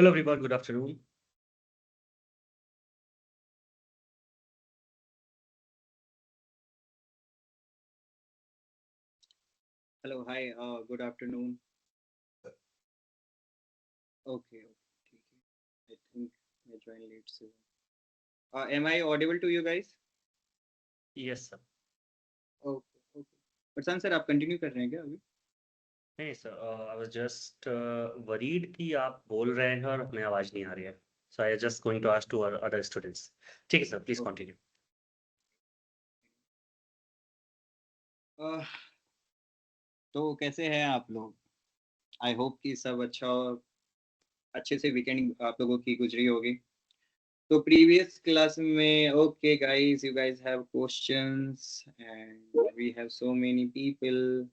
Hello everyone, good afternoon. Hello, hi, good afternoon. Okay, ठीक है. I think I joined late, so. Am I audible to you guys? Yes sir. Okay, okay. Prashant sir आप continue कर रहे हैं क्या अभी? नहीं sir, I was just worried कि आप बोल रहे हैं और हमें आवाज नहीं आ रही है. So I was just going to ask to our other students. ठीक है सर, प्लीज Okay. कंटिन्यू. तो कैसे हैं आप लोग? आई होप कि सब अच्छे से वीकेंड आप लोगों की गुजरी होगी. तो प्रीवियस क्लास में okay guys, you guys have questions and we have so many people.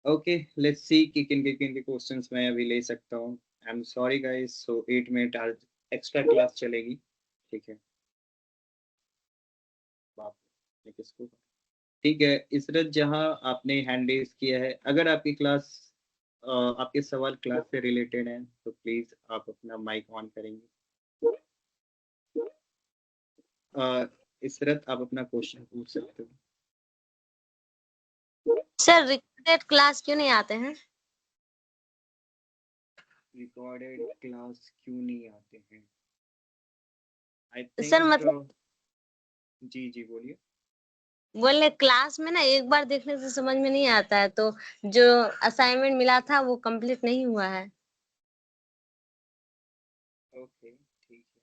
Okay, let's see कि किन के क्वेश्चंस मैं अभी ले सकता हूँ. I am sorry guys, so 8 minute आज एक्स्ट्रा क्लास चलेगी. ठीक है. बाप रे, किसको? ठीक है इसरत, जहां आपने हैंड रेज किया है, अगर आपकी क्लास आपके सवाल क्लास से रिलेटेड हैं तो प्लीज आप अपना माइक ऑन करेंगे. इसरत, आप अपना क्वेश्चन पूछ सकते हो. सर रिकॉर्डेड क्लास क्यों नहीं आते हैं? रिकॉर्डेड क्लास क्यों नहीं आते हैं? आई सर थिंक मतलब जी जी बोलिए. बोले क्लास में ना एक बार देखने से समझ में नहीं आता है, तो जो असाइनमेंट मिला था वो कंप्लीट नहीं हुआ है. ओके, ठीक है.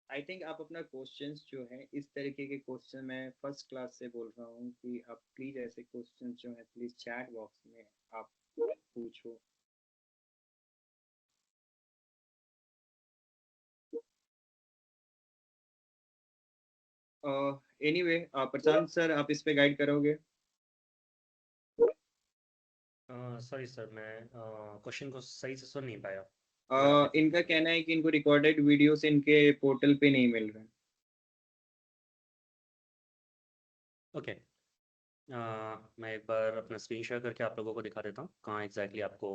आई थिंक आप अपना क्वेश्चंस जो है, इस तरीके के क्वेश्चन मैं फर्स्ट क्लास से बोल रहा हूँ कि आप प्लीज ऐसे क्वेश्चन जो है प्लीज चैट बॉक्स में आप पूछो. एनीवे प्रशांत सर, आप इस पे गाइड करोगे? सॉरी सर, मैं क्वेश्चन को सही से सुन नहीं पाया. इनका कहना है कि इनको रिकॉर्डेड वीडियोस इनके पोर्टल पे नहीं मिल रहे. ओके, मैं एक बार अपना स्क्रीन शेयर करके आप लोगों को दिखा देता हूँ कहाँ एग्जैक्टली आपको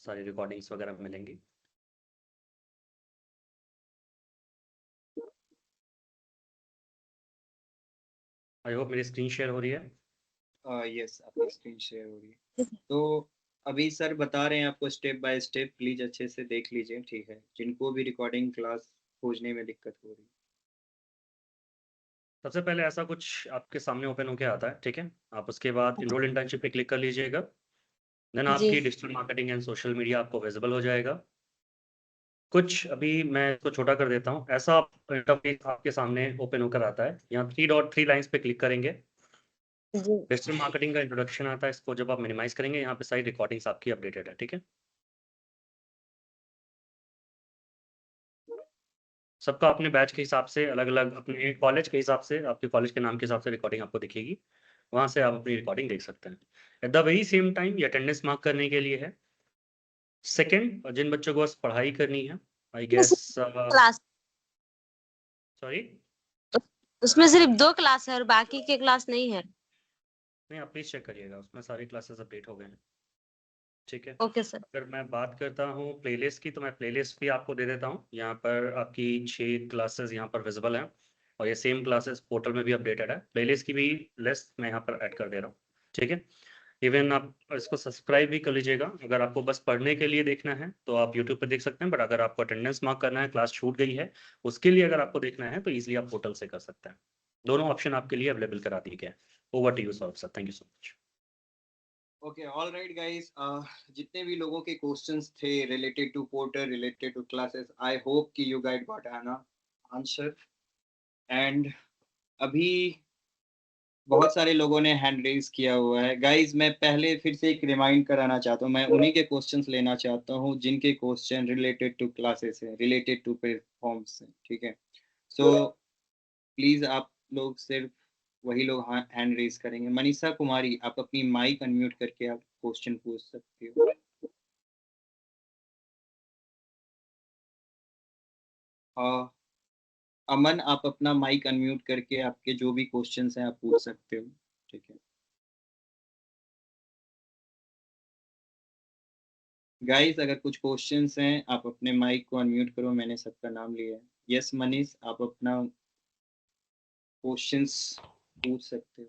सारी रिकॉर्डिंग्स वगैरह मिलेंगी. आई होप मेरी स्क्रीन शेयर हो रही है. यस, आपकी स्क्रीन शेयर हो रही है. तो अभी सर बता रहे हैं आपको स्टेप बाय स्टेप, प्लीज अच्छे से देख लीजिए. ठीक है, जिनको भी रिकॉर्डिंग क्लास खोजने में दिक्कत हो रही है. सबसे पहले ऐसा कुछ आपके सामने ओपन होके आता है, ठीक है. आप उसके बाद इनरोल इंटर्नशिप पे क्लिक कर लीजिएगा. देन जी आपकी digital marketing and social media आपको विजिबल हो जाएगा. कुछ अभी मैं इसको छोटा कर देता हूँ. ऐसा इंटरफेस आपके सामने ओपन होकर आता है. यहाँ 3 लाइंस पे क्लिक करेंगे. जी डिजिटल मार्केटिंग का इंट्रोडक्शन आता है. इसको जब आप मिनिमाइज करेंगे, यहाँ पे सारी रिकॉर्डिंग्स आपकी अपडेटेड है, ठीक है. सबका अपने बैच के हिसाब से अलग अलग, अपने कॉलेज के हिसाब से, आपके कॉलेज के नाम के हिसाब से रिकॉर्डिंग आपको दिखेगी. वहाँ से आप अपनी रिकॉर्डिंग देख सकते हैं. At the very same time ये अटेंडेंस मार्क करने के लिए है. सेकेंड, जिन बच्चों को बस पढ़ाई करनी है, आई गेस. क्लास, सॉरी, उसमें सिर्फ 2 क्लास है और बाकी के क्लास नहीं है. नहीं आप प्लीज चेक करिएगा, उसमें सारी क्लासेस अपडेट हो गए हैं, ठीक है. Okay sir. अगर मैं बात करता हूँ प्लेलिस्ट की, तो मैं प्लेलिस्ट भी आपको दे देता हूँ. यहाँ पर आपकी 6 क्लासेस यहाँ पर विजिबल हैं और ये सेम क्लासेस पोर्टल में भी अपडेटेड है. प्लेलिस्ट की भी लिस्ट मैं यहाँ पर ऐड कर दे रहा हूँ, ठीक है. इवन आप इसको सब्सक्राइब भी कर लीजिएगा. अगर आपको बस पढ़ने के लिए देखना है तो आप यूट्यूब पर देख सकते हैं, बट अगर आपको अटेंडेंस मार्क करना है, क्लास छूट गई है, उसके लिए अगर आपको देखना है तो ईजिली आप पोर्टल से कर सकते हैं. दोनों ऑप्शन आपके लिए अवेलेबल करा दिए गए हैं. Over to you sir, thank you so much. Okay, all right guys, जितने भी लोगों के क्वेश्चंस थे related to portal, related to classes, I hope कि you guys got an answer. And अभी बहुत सारे लोगों ने हैंड रेज किया हुआ है. गाइस, मैं पहले फिर से एक रिमाइंड कराना चाहता हूँ, मैं उन्हीं के क्वेश्चंस लेना चाहता हूँ जिनके क्वेश्चन रिलेटेड टू क्लासेस है, रिलेटेड टू प्लेटफॉर्म्स है. ठीक है, सो प्लीज आप लोग सिर्फ वही लोग हैंड रेज करेंगे. मनीषा कुमारी, आप अपनी माइक अनम्यूट करके आप क्वेश्चन पूछ सकते हो. अमन, आप अपना माइक अनम्यूट करके आपके जो भी क्वेश्चंस हैं आप पूछ सकते हो. ठीक है. गाइस अगर कुछ क्वेश्चंस हैं आप अपने माइक को अनम्यूट करो, मैंने सबका नाम लिया है। यस मनीष, आप अपना क्वेश्चंस पूछ सकते हो।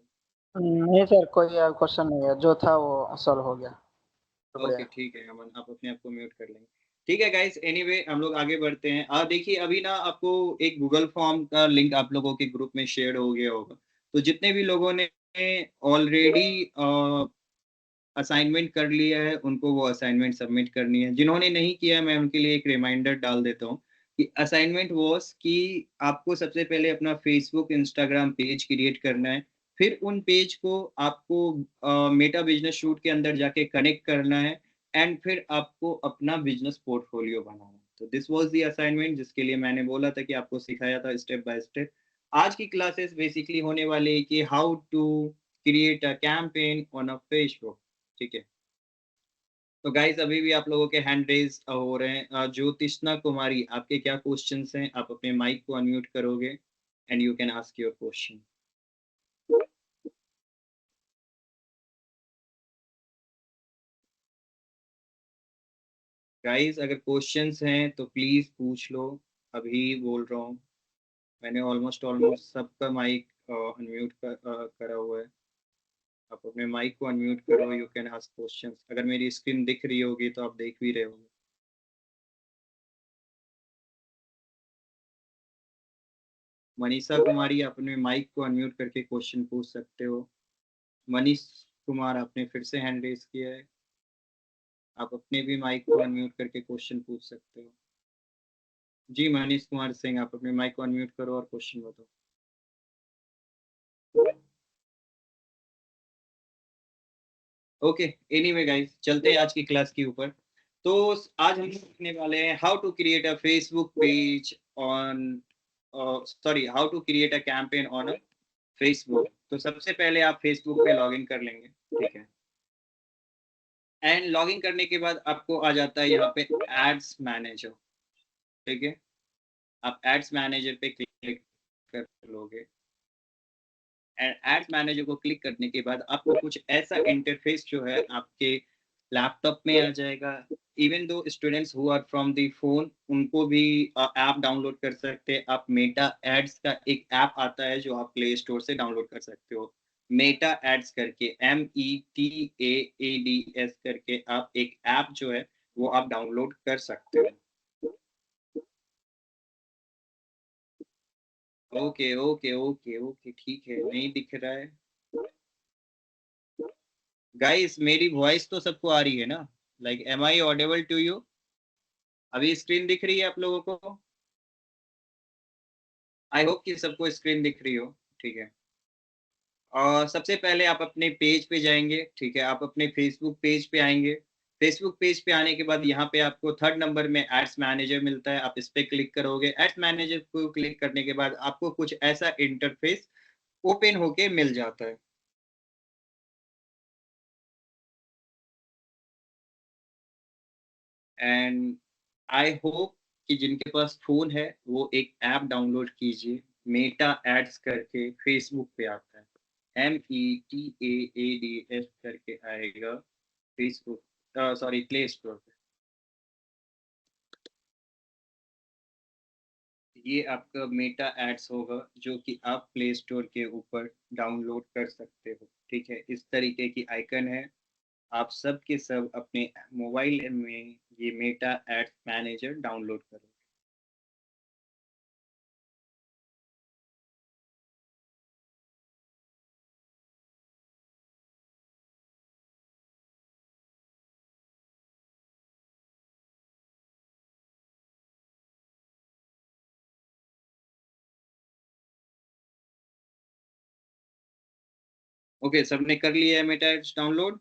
नहीं सर, कोई क्वेश्चन नहीं है, जो था वो सॉल्व हो गया। ओके शुक्रिया। ठीक है अमन, आप अपने आप को म्यूट कर लेंगे। ठीक है गाइस, एनीवे हम लोग आगे बढ़ते हैं। देखिए अभी ना आपको एक गूगल फॉर्म का लिंक आप लोगों के ग्रुप में शेयर हो गया होगा। तो जितने भी लोगों ने ऑलरेडी असाइनमेंट कर लिया है उनको वो असाइनमेंट सबमिट करनी है। जिन्होंने नहीं किया है मैं उनके लिए एक रिमाइंडर डाल देता हूँ कि असाइनमेंट वॉज कि आपको सबसे पहले अपना फेसबुक इंस्टाग्राम पेज क्रिएट करना है। फिर उन पेज को आपको मेटा बिजनेस शूट के अंदर जाके कनेक्ट करना है। एंड फिर आपको अपना बिजनेस पोर्टफोलियो बनाना है। तो दिस वाज द असाइनमेंट जिसके लिए मैंने बोला था कि आपको सिखाया था स्टेप बाय स्टेप। आज की क्लासेस बेसिकली होने वाली है कि how to create a campaign on a Facebook. ठीक है। तो गाइस अभी भी आप लोगों के हैंड रेज हो रहे हैं। ज्योतिष्ना कुमारी, आपके क्या क्वेश्चंस हैं? आप अपने माइक को अनम्यूट करोगे and you can ask your question. Guys अगर क्वेश्चंस हैं तो प्लीज पूछ लो, अभी बोल रहा हूँ। मैंने ऑलमोस्ट सबका माइक अनम्यूट करा हुआ है। आप अपने माइक को अनम्यूट करो, यू कैन आस्क क्वेश्चंस। अगर मेरी स्क्रीन दिख रही होगी तो आप देख भी रहे होंगे। मनीषा कुमारी, आप अपने माइक को अनम्यूट करके क्वेश्चन पूछ सकते हो। मनीष कुमार, आपने फिर से हैंड रेज किया है। आप अपने भी माइक को अनम्यूट करके क्वेश्चन पूछ सकते हो। जी मनीष कुमार सिंह, आप अपने माइक को अनम्यूट करो और क्वेश्चन बताओ। ओके, एनीवे गाइस चलते हैं आज की क्लास के ऊपर। तो आज हम सीखने वाले हैं how to create a Facebook page on, sorry, how to create a campaign on a Facebook. तो सबसे पहले आप फेसबुक पे लॉगिन कर लेंगे। ठीक है। एंड लॉगिन करने के बाद आपको आ जाता है यहाँ पे एड्स मैनेजर। ठीक है। आप एड्स मैनेजर पे क्लिक कर लोगे। एड्स मैनेजर को क्लिक करने के बाद आपको कुछ ऐसा इंटरफेस जो है आपके लैपटॉप में आ जाएगा। Even though students who are from the phone उनको भी ऐप डाउनलोड कर सकते हैं आप। मेटा एड्स का एक ऐप आता है जो आप प्ले स्टोर से डाउनलोड कर सकते हो। मेटा एड्स करके METAADS करके आप एक ऐप जो है वो आप डाउनलोड कर सकते हो। ओके ओके ओके ओके ठीक है, नहीं दिख रहा है। गाइस मेरी वॉइस तो सबको आ रही है ना? Like am I audible to you? अभी स्क्रीन दिख रही है आप लोगों को? आई होप कि सबको स्क्रीन दिख रही हो। ठीक है। और सबसे पहले आप अपने पेज पे जाएंगे। ठीक है, आप अपने फेसबुक पेज पे आएंगे। फेसबुक पेज पे आने के बाद यहाँ पे आपको थर्ड नंबर में एड्स मैनेजर मिलता है, आप इस पे क्लिक करोगे। एड्स मैनेजर को क्लिक करने के बाद आपको कुछ ऐसा इंटरफेस ओपन होके मिल जाता है। एंड आई होप कि जिनके पास फोन है वो एक ऐप डाउनलोड कीजिए। मेटा एड्स करके फेसबुक पे आता है। METAADS करके आएगा फेसबुक, सॉरी प्ले स्टोर पे। ये आपका मेटा एड्स होगा जो कि आप प्ले स्टोर के ऊपर डाउनलोड कर सकते हो। ठीक है, इस तरीके की आइकन है। आप सब के सब अपने मोबाइल में ये मेटा एड्स मैनेजर डाउनलोड करो। ओके, सबने कर लिया है मेटा एड्स डाउनलोड?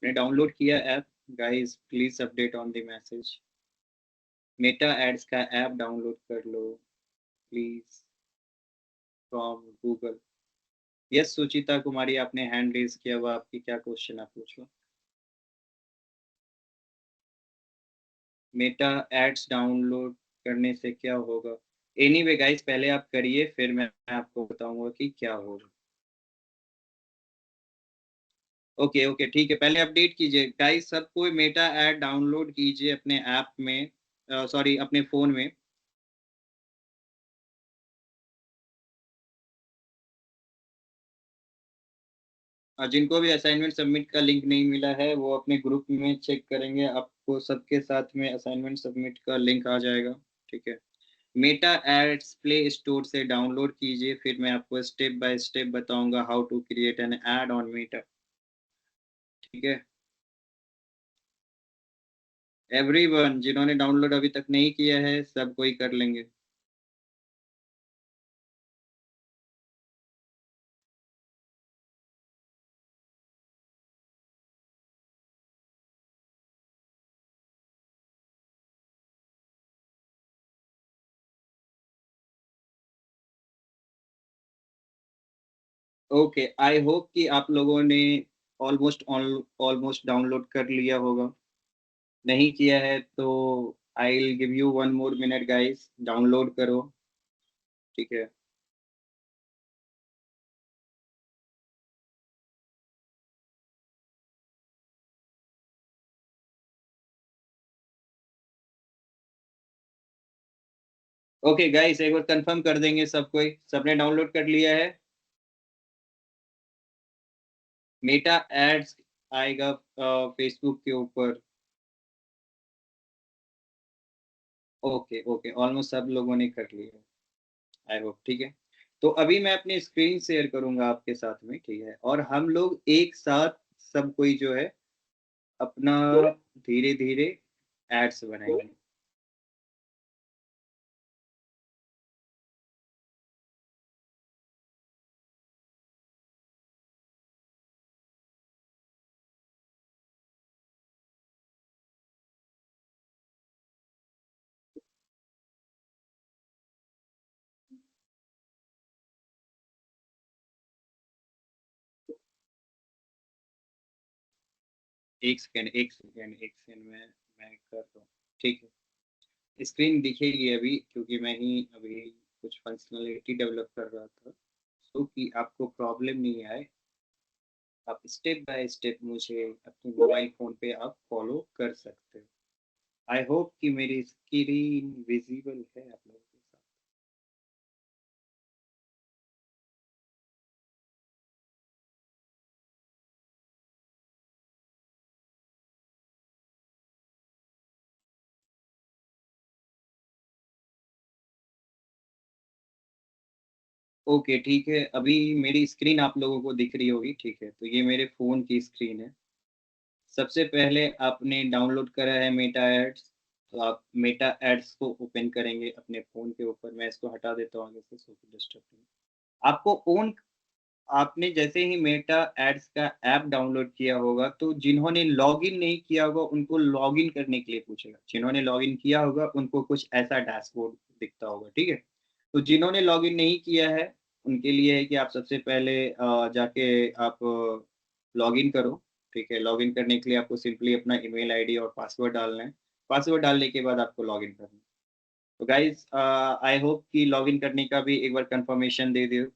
आपने डाउनलोड किया app guys, please update on the message. Meta ads का ऐप डाउनलोड कर लो please from Google. Yes Suchita Kumari, आपने हैंड रेज किया हुआ, आपकी क्या क्वेश्चन आप पूछ लो। मेटा एड्स डाउनलोड करने से क्या होगा? एनीवे गाइस, पहले आप करिए फिर मैं आपको बताऊंगा कि क्या होगा। ओके ओके ठीक है, पहले अपडेट कीजिए गाइस, सब कोई मेटा ऐड डाउनलोड कीजिए अपने ऐप में, सॉरी अपने फोन में। जिनको भी असाइनमेंट सबमिट का लिंक नहीं मिला है वो अपने ग्रुप में चेक करेंगे, आपको सबके साथ में असाइनमेंट सबमिट का लिंक आ जाएगा। ठीक है, मेटा एड्स प्ले स्टोर से डाउनलोड कीजिए, फिर मैं आपको स्टेप बाय स्टेप बताऊंगा how to create an ad on Meta. ठीक है, एवरीवन जिन्होंने डाउनलोड अभी तक नहीं किया है सब कोई कर लेंगे। ओके, आई होप कि आप लोगों ने ऑलमोस्ट डाउनलोड कर लिया होगा। नहीं किया है तो I will give you 1 more minute guys, download करो। ठीक है, ओके गाइस एक बार कंफर्म कर देंगे सब कोई, सबने डाउनलोड कर लिया है? मेटा एड्स आएगा फेसबुक के ऊपर। ओके ओके, ऑलमोस्ट सब लोगों ने कर लिया है, आई होप। ठीक है, तो अभी मैं अपनी स्क्रीन शेयर करूंगा आपके साथ में, ठीक है, और हम लोग एक साथ सब कोई जो है अपना धीरे धीरे एड्स बनाएंगे। एक सेकंड मैं कर रहा हूँ। ठीक है, स्क्रीन दिखेगी अभी क्योंकि मैं ही अभी कुछ फंक्शनलिटी डेवलप कर रहा था, तो कि आपको प्रॉब्लम नहीं आए, आप स्टेप बाय स्टेप मुझे अपने मोबाइल फोन पे आप फॉलो कर सकते हो। आई होप कि मेरी स्क्रीन विजिबल है आप लोगों के साथ। ओके ठीक है, अभी मेरी स्क्रीन आप लोगों को दिख रही होगी। ठीक है, तो ये मेरे फ़ोन की स्क्रीन है। सबसे पहले आपने डाउनलोड करा है मेटा एड्स, तो आप मेटा एड्स को ओपन करेंगे अपने फ़ोन के ऊपर। मैं इसको हटा देता हूँ आगे से, सो कि डिस्टर्ब नहीं। आपको ओन आपने जैसे ही मेटा एड्स का ऐप डाउनलोड किया होगा तो जिन्होंने लॉगिन नहीं किया होगा उनको लॉगिन करने के लिए पूछेगा, जिन्होंने लॉगिन किया होगा उनको कुछ ऐसा डैशबोर्ड दिखता होगा। ठीक है, तो जिन्होंने लॉगिन नहीं किया है उनके लिए है कि आप सबसे पहले जाके आप लॉगिन करो। ठीक है, लॉगिन करने के लिए आपको सिंपली अपना ईमेल आईडी और पासवर्ड डालना है। पासवर्ड डालने के बाद आपको लॉगिन करना है। तो गाइज आई होप कि लॉगिन करने का भी एक बार कंफर्मेशन दे दियो।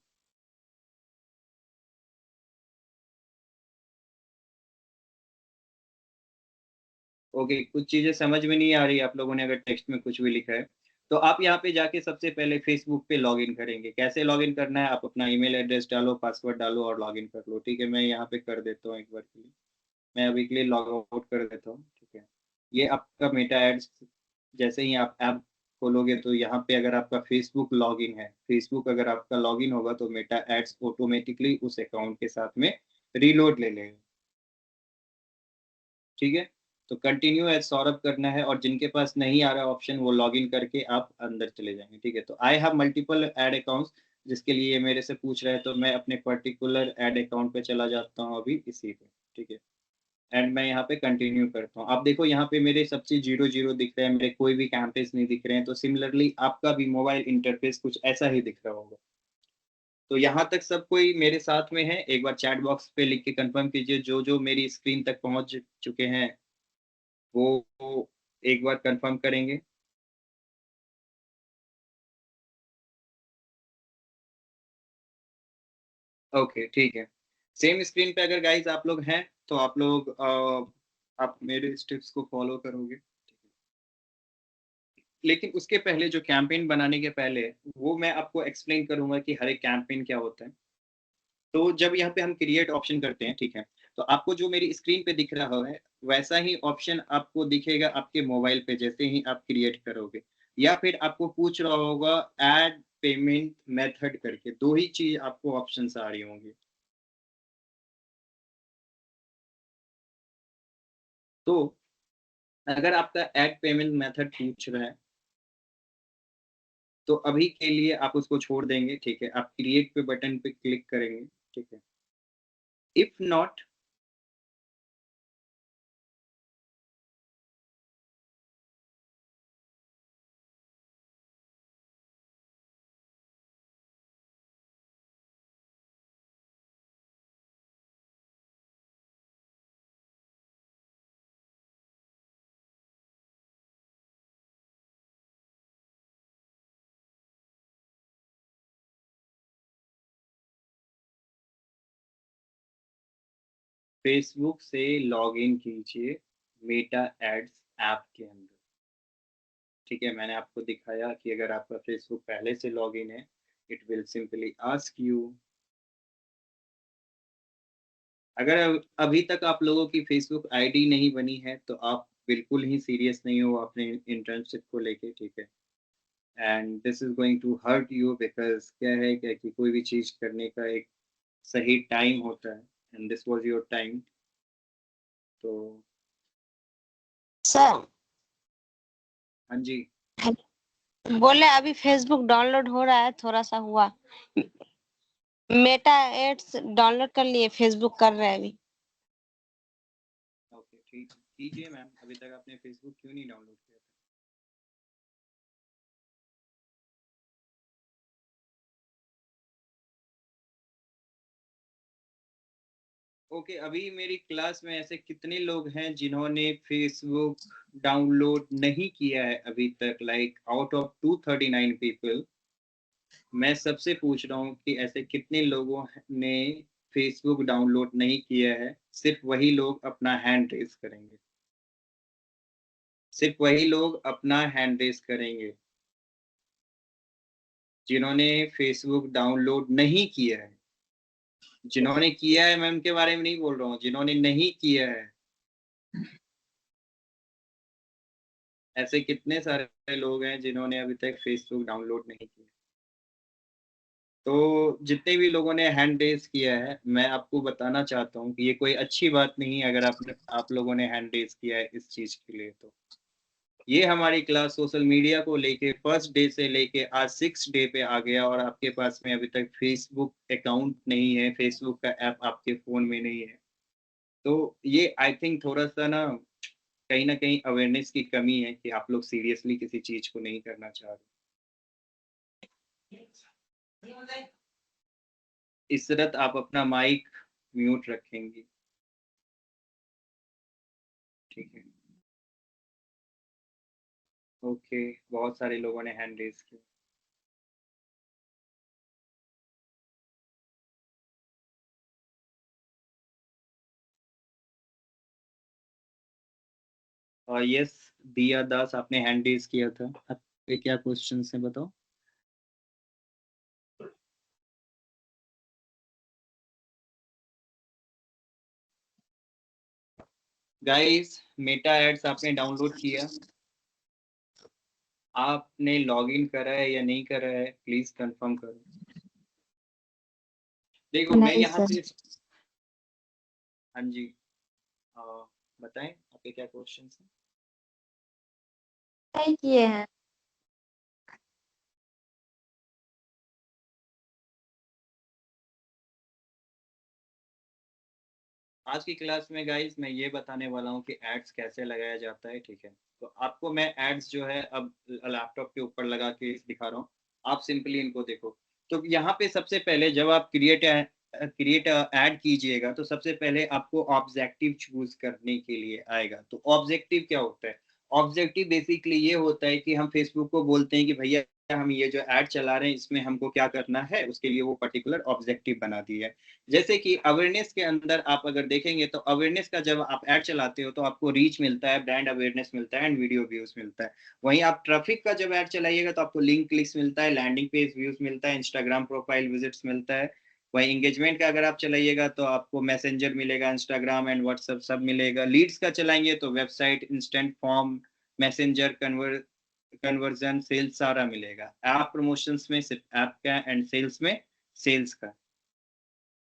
ओके, कुछ चीज़ें समझ में नहीं आ रही आप लोगों ने अगर टेक्स्ट में कुछ भी लिखा है, तो आप यहाँ पे जाके सबसे पहले फेसबुक पे लॉगिन करेंगे। कैसे लॉगिन करना है, आप अपना ईमेल एड्रेस डालो, पासवर्ड डालो और लॉगिन कर लो। ठीक है, मैं यहाँ पे कर देता हूँ एक बार के लिए, मैं अभी के लिए लॉग आउट कर देता हूँ। ठीक है, ये आपका मेटा एड्स, जैसे ही आप ऐप खोलोगे तो यहाँ पे अगर आपका फेसबुक लॉगिन है, फेसबुक अगर आपका लॉगिन होगा तो मेटा एड्स ऑटोमेटिकली उस अकाउंट के साथ में रीलोड ले लेगा। ठीक है, तो कंटिन्यू एज सौरभ करना है, और जिनके पास नहीं आ रहा ऑप्शन वो लॉगिन करके आप अंदर चले जाएंगे। ठीक है, तो I have multiple ad accounts, जिसके लिए ये मेरे से पूछ रहे हैं, तो मैं अपने पर्टिकुलर एड अकाउंट पे चला जाता हूँ अभी इसी पे। ठीक है, एंड मैं यहाँ पे कंटिन्यू करता हूँ। आप देखो यहाँ पे मेरे सब चीज 0 दिख रहे हैं, मेरे कोई भी कैंपेस नहीं दिख रहे हैं, तो सिमिलरली आपका भी मोबाइल इंटरफेस कुछ ऐसा ही दिख रहा होगा। तो यहाँ तक सब कोई मेरे साथ में है? एक बार चैट बॉक्स पे लिख के कंफर्म कीजिए, जो जो मेरी स्क्रीन तक पहुंच चुके हैं वो एक बार कंफर्म करेंगे। ओके ठीक है, सेम स्क्रीन पे अगर गाइस आप लोग हैं तो आप लोग आप मेरे स्टेप्स को फॉलो करोगे। लेकिन उसके पहले जो कैंपेन बनाने के पहले वो मैं आपको एक्सप्लेन करूंगा कि हर एक कैंपेन क्या होता है। तो जब यहाँ पे हम क्रिएट ऑप्शन करते हैं, ठीक है, तो आपको जो मेरी स्क्रीन पे दिख रहा है वैसा ही ऑप्शन आपको दिखेगा आपके मोबाइल पे जैसे ही आप क्रिएट करोगे, या फिर आपको पूछ रहा होगा ऐड पेमेंट मेथड करके, दो ही चीज आपको ऑप्शन आ रही होंगी। तो अगर आपका ऐड पेमेंट मेथड पूछ रहा है तो अभी के लिए आप उसको छोड़ देंगे, ठीक है, आप क्रिएट पे बटन पे क्लिक करेंगे, ठीक है। इफ नॉट, फेसबुक से लॉग इन कीजिए मेटा एड्स ऐप के अंदर, ठीक है। मैंने आपको दिखाया कि अगर आपका फेसबुक पहले से लॉग इन है, it will simply ask you. अगर अभी तक आप लोगों की फेसबुक आईडी नहीं बनी है तो आप बिल्कुल ही सीरियस नहीं हो अपने इंटर्नशिप को लेके, ठीक है। And this is going to hurt you because क्या है क्या कि कोई भी चीज करने का एक सही टाइम होता है, and this was your time. तो सर हाँ जी, बोले अभी फेसबुक डाउनलोड हो रहा है, थोड़ा सा हुआ। मेटा एड्स डाउनलोड कर लिए, फेसबुक कर रहे हैं अभी। ओके ठीक कीजिए मैम। अभी तक आपने फेसबुक क्यों नहीं डाउनलोड किया था? ओके अभी मेरी क्लास में ऐसे कितने लोग हैं जिन्होंने फेसबुक डाउनलोड नहीं किया है अभी तक? लाइक आउट ऑफ 239 पीपल मैं सबसे पूछ रहा हूँ कि ऐसे कितने लोगों ने फेसबुक डाउनलोड नहीं किया है? सिर्फ वही लोग अपना हैंड रेज करेंगे, सिर्फ वही लोग अपना हैंड रेज करेंगे जिन्होंने फेसबुक डाउनलोड नहीं किया है। जिन्होंने किया है मैं उनके बारे में नहीं बोल रहा हूँ, जिन्होंने नहीं किया है। ऐसे कितने सारे लोग हैं जिन्होंने अभी तक फेसबुक डाउनलोड नहीं किया? तो जितने भी लोगों ने हैंड रेज किया है मैं आपको बताना चाहता हूँ कि ये कोई अच्छी बात नहीं है अगर आप लोगों ने हैंड रेज किया है इस चीज के लिए। तो ये हमारी क्लास सोशल मीडिया को लेके फर्स्ट डे से लेके आज 6 डे पे आ गया और आपके पास में अभी तक फेसबुक अकाउंट नहीं है, फेसबुक का ऐप आपके फोन में नहीं है। तो ये आई थिंक थोड़ा सा ना कहीं अवेयरनेस की कमी है कि आप लोग सीरियसली किसी चीज को नहीं करना चाह रहे। इसरत आप अपना माइक म्यूट रखेंगी, ठीक है। ओके बहुत सारे लोगों ने हैंड रेज किया। और यस दिया दास आपने हैंड रेज किया था, आपके क्या क्वेश्चन है बताओ। गाइस मेटा एड्स आपने डाउनलोड किया? आपने लॉगिन करा है या नहीं करा है प्लीज कंफर्म करो। देखो मैं नहीं यहाँ सर। पे, हाँ जी, अ, बताएं आपके क्या क्वेश्चन हैं? नहीं किए हैं। आज की क्लास में गाइस मैं ये बताने वाला हूँ कि एड्स कैसे लगाया जाता है, ठीक है। तो आपको मैं एड्स जो है अब लैपटॉप के ऊपर लगा के दिखा रहा हूँ, आप सिंपली इनको देखो। तो यहाँ पे सबसे पहले जब आप क्रिएट ऐड कीजिएगा तो सबसे पहले आपको ऑब्जेक्टिव चूज करने के लिए आएगा। तो ऑब्जेक्टिव क्या होता है? ऑब्जेक्टिव बेसिकली ये होता है कि हम फेसबुक को बोलते हैं कि भैया हम ये जो ऐड चला रहे हैं इसमें हमको क्या करना है, उसके लिए वो पर्टिकुलर ऑब्जेक्टिव बना दिया है। जैसे कि अवेयरनेस के अंदर आप अगर देखेंगे तो अवेयरनेस का जब आप ऐड चलाते हो तो आपको रीच मिलता है, ब्रांड अवेयरनेस मिलता है एंड वीडियो व्यूज मिलता है। वहीं आप ट्रैफिक का जब ऐड चलाइएगा तो आपको लिंक क्लिक्स मिलता है, लैंडिंग पेज व्यूज मिलता है, इंस्टाग्राम प्रोफाइल विजिट्स मिलता है। वहीं एंगेजमेंट का अगर आप चलाइएगा तो आपको मैसेंजर मिलेगा, इंस्टाग्राम एंड व्हाट्सएप सब मिलेगा। लीड्स का चलाएंगे तो website, instant form, messenger, conversion, sales सारा मिलेगा। ऐप प्रमोशंस में सिर्फ ऐप का एंड सेल्स में सेल्स का।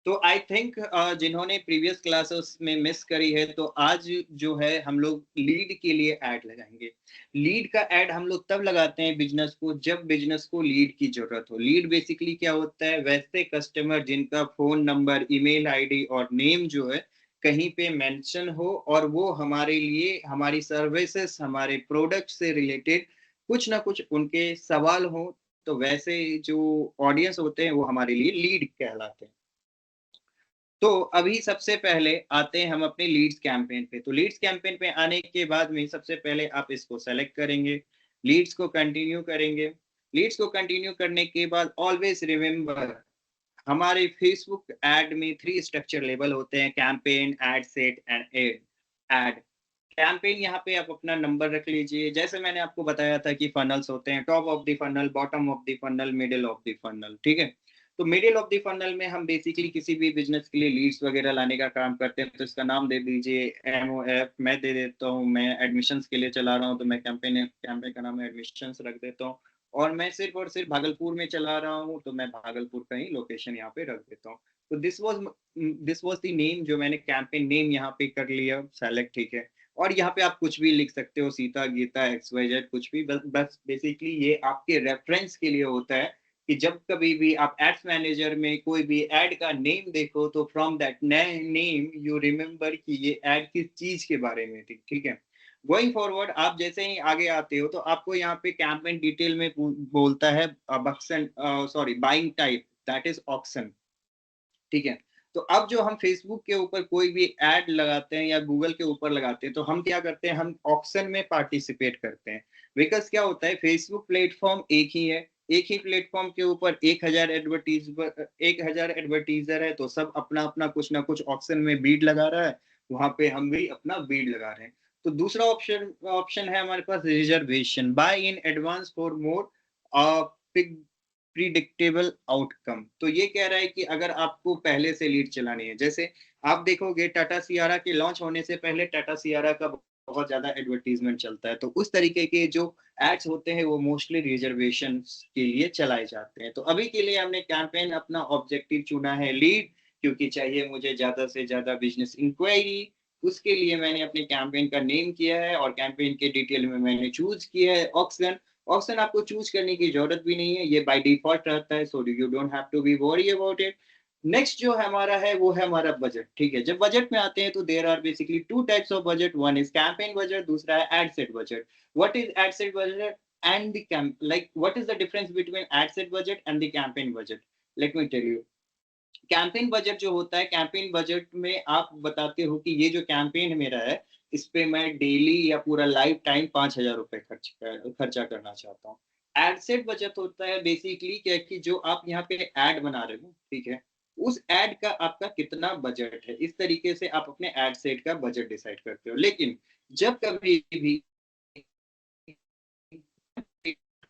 तो आई थिंक जिन्होंने प्रीवियस क्लासेस में मिस करी है तो आज जो है हम लोग लीड के लिए ऐड लगाएंगे। लीड का ऐड हम लोग तब लगाते हैं बिजनेस को जब बिजनेस को लीड की जरूरत हो। लीड बेसिकली क्या होता है? वैसे कस्टमर जिनका फोन नंबर, ईमेल आईडी और नेम जो है कहीं पे मेंशन हो और वो हमारे लिए, हमारी सर्विसेज, हमारे प्रोडक्ट से रिलेटेड कुछ ना कुछ उनके सवाल हो, तो वैसे जो ऑडियंस होते हैं वो हमारे लिए लीड कहलाते हैं। तो अभी सबसे पहले आते हैं हम अपने लीड्स कैंपेन पे। तो लीड्स कैंपेन पे आने के बाद में सबसे पहले आप इसको सेलेक्ट करेंगे, लीड्स को कंटिन्यू करेंगे। लीड्स को कंटिन्यू करने के बाद ऑलवेज रिमेंबर हमारे फेसबुक एड में 3 स्ट्रक्चर लेवल होते हैं: campaign, ad set and ad. Campaign यहाँ पे आप अपना नंबर रख लीजिए। जैसे मैंने आपको बताया था कि फनल्स होते हैं, top of the funnel, bottom of the funnel, middle of the funnel, ठीक है। तो मिडिल ऑफ द फनल में हम बेसिकली किसी भी बिजनेस के लिए लीड्स वगैरह लाने का काम करते हैं। तो इसका नाम दे दीजिए MOF, मैं दे देता हूँ, मैं एडमिशन्स के लिए चला रहा हूँ तो मैं कैंपेन का नाम एडमिशन्स रख देता हूँ। और मैं सिर्फ और सिर्फ भागलपुर में चला रहा हूँ तो मैं भागलपुर का ही लोकेशन यहाँ पे रख देता हूँ। तो दिस वाज द नेम जो मैंने कैंपेन नेम यहाँ पे कर लिया सेलेक्ट, ठीक है। और यहाँ पे आप कुछ भी लिख सकते हो, सीता, गीता, XYZ, कुछ भी। बस बेसिकली ये आपके रेफरेंस के लिए होता है कि जब कभी भी आप एड्स मैनेजर में कोई भी एड का नेम देखो तो from that name you remember कि ये एड किस चीज के बारे में थी, ठीक है। गोइंग फॉरवर्ड आप जैसे ही आगे आते हो तो आपको यहाँ पे कैंपेन डिटेल में बोलता है buying type, that is auction, ठीक है। तो अब जो हम फेसबुक के ऊपर कोई भी एड लगाते हैं या गूगल के ऊपर लगाते हैं तो हम क्या करते हैं? हम ऑक्शन में पार्टिसिपेट करते हैं। बिकॉज क्या होता है, फेसबुक प्लेटफॉर्म एक ही है, एक ही प्लेटफॉर्म के ऊपर 1000 एडवर्टीजर है, तो सब अपना अपना कुछ ना कुछ ऑक्शन में बीड लगा रहा है, वहां पे हम भी अपना बीड लगा रहे हैं। तो दूसरा ऑप्शन है हमारे पास reservation, buy in advance for more predictable outcome. तो ये कह रहा है कि अगर आपको पहले से लीड चलानी है, जैसे आप देखोगे टाटा सियारा के लॉन्च होने से पहले टाटा सियारा का बहुत ज्यादा एडवर्टीजमेंट चलता है, तो उस तरीके के जो एड्स होते हैं वो मोस्टली रिजर्वेशन के लिए चलाए जाते हैं। तो अभी के लिए हमने कैंपेन अपना ऑब्जेक्टिव चुना है लीड, क्योंकि चाहिए मुझे ज्यादा से ज्यादा बिजनेस इंक्वायरी। उसके लिए मैंने अपने कैंपेन का नेम किया है और कैंपेन के डिटेल में मैंने चूज किया है ऑक्शन। ऑप्शन आपको चूज करने की जरूरत भी नहीं है, ये बाय डिफॉल्ट रहता है, so you don't have to be worry about it. Next जो हमारा है वो है हमारा बजट, ठीक है। जब बजट में आते हैं तो there are basically 2 types of budget, one is campaign budget, दूसरा है ad set budget. What is ad set budget and the what is the difference between ad set budget and the campaign budget? Let me tell you. Campaign budget जो होता है, campaign budget में आप बताते हो कि ये जो कैंपेन मेरा है इस पे मैं डेली या पूरा लाइफ टाइम 5,000 रुपए खर्चा करना चाहता हूँ। एड सेट बजट होता है बेसिकली क्या कि जो आप यहाँ पे एड बना रहे हो, ठीक है, उस एड का आपका कितना बजट है, इस तरीके से आप अपने एड सेट का बजट डिसाइड करते हो। लेकिन जब कभी भी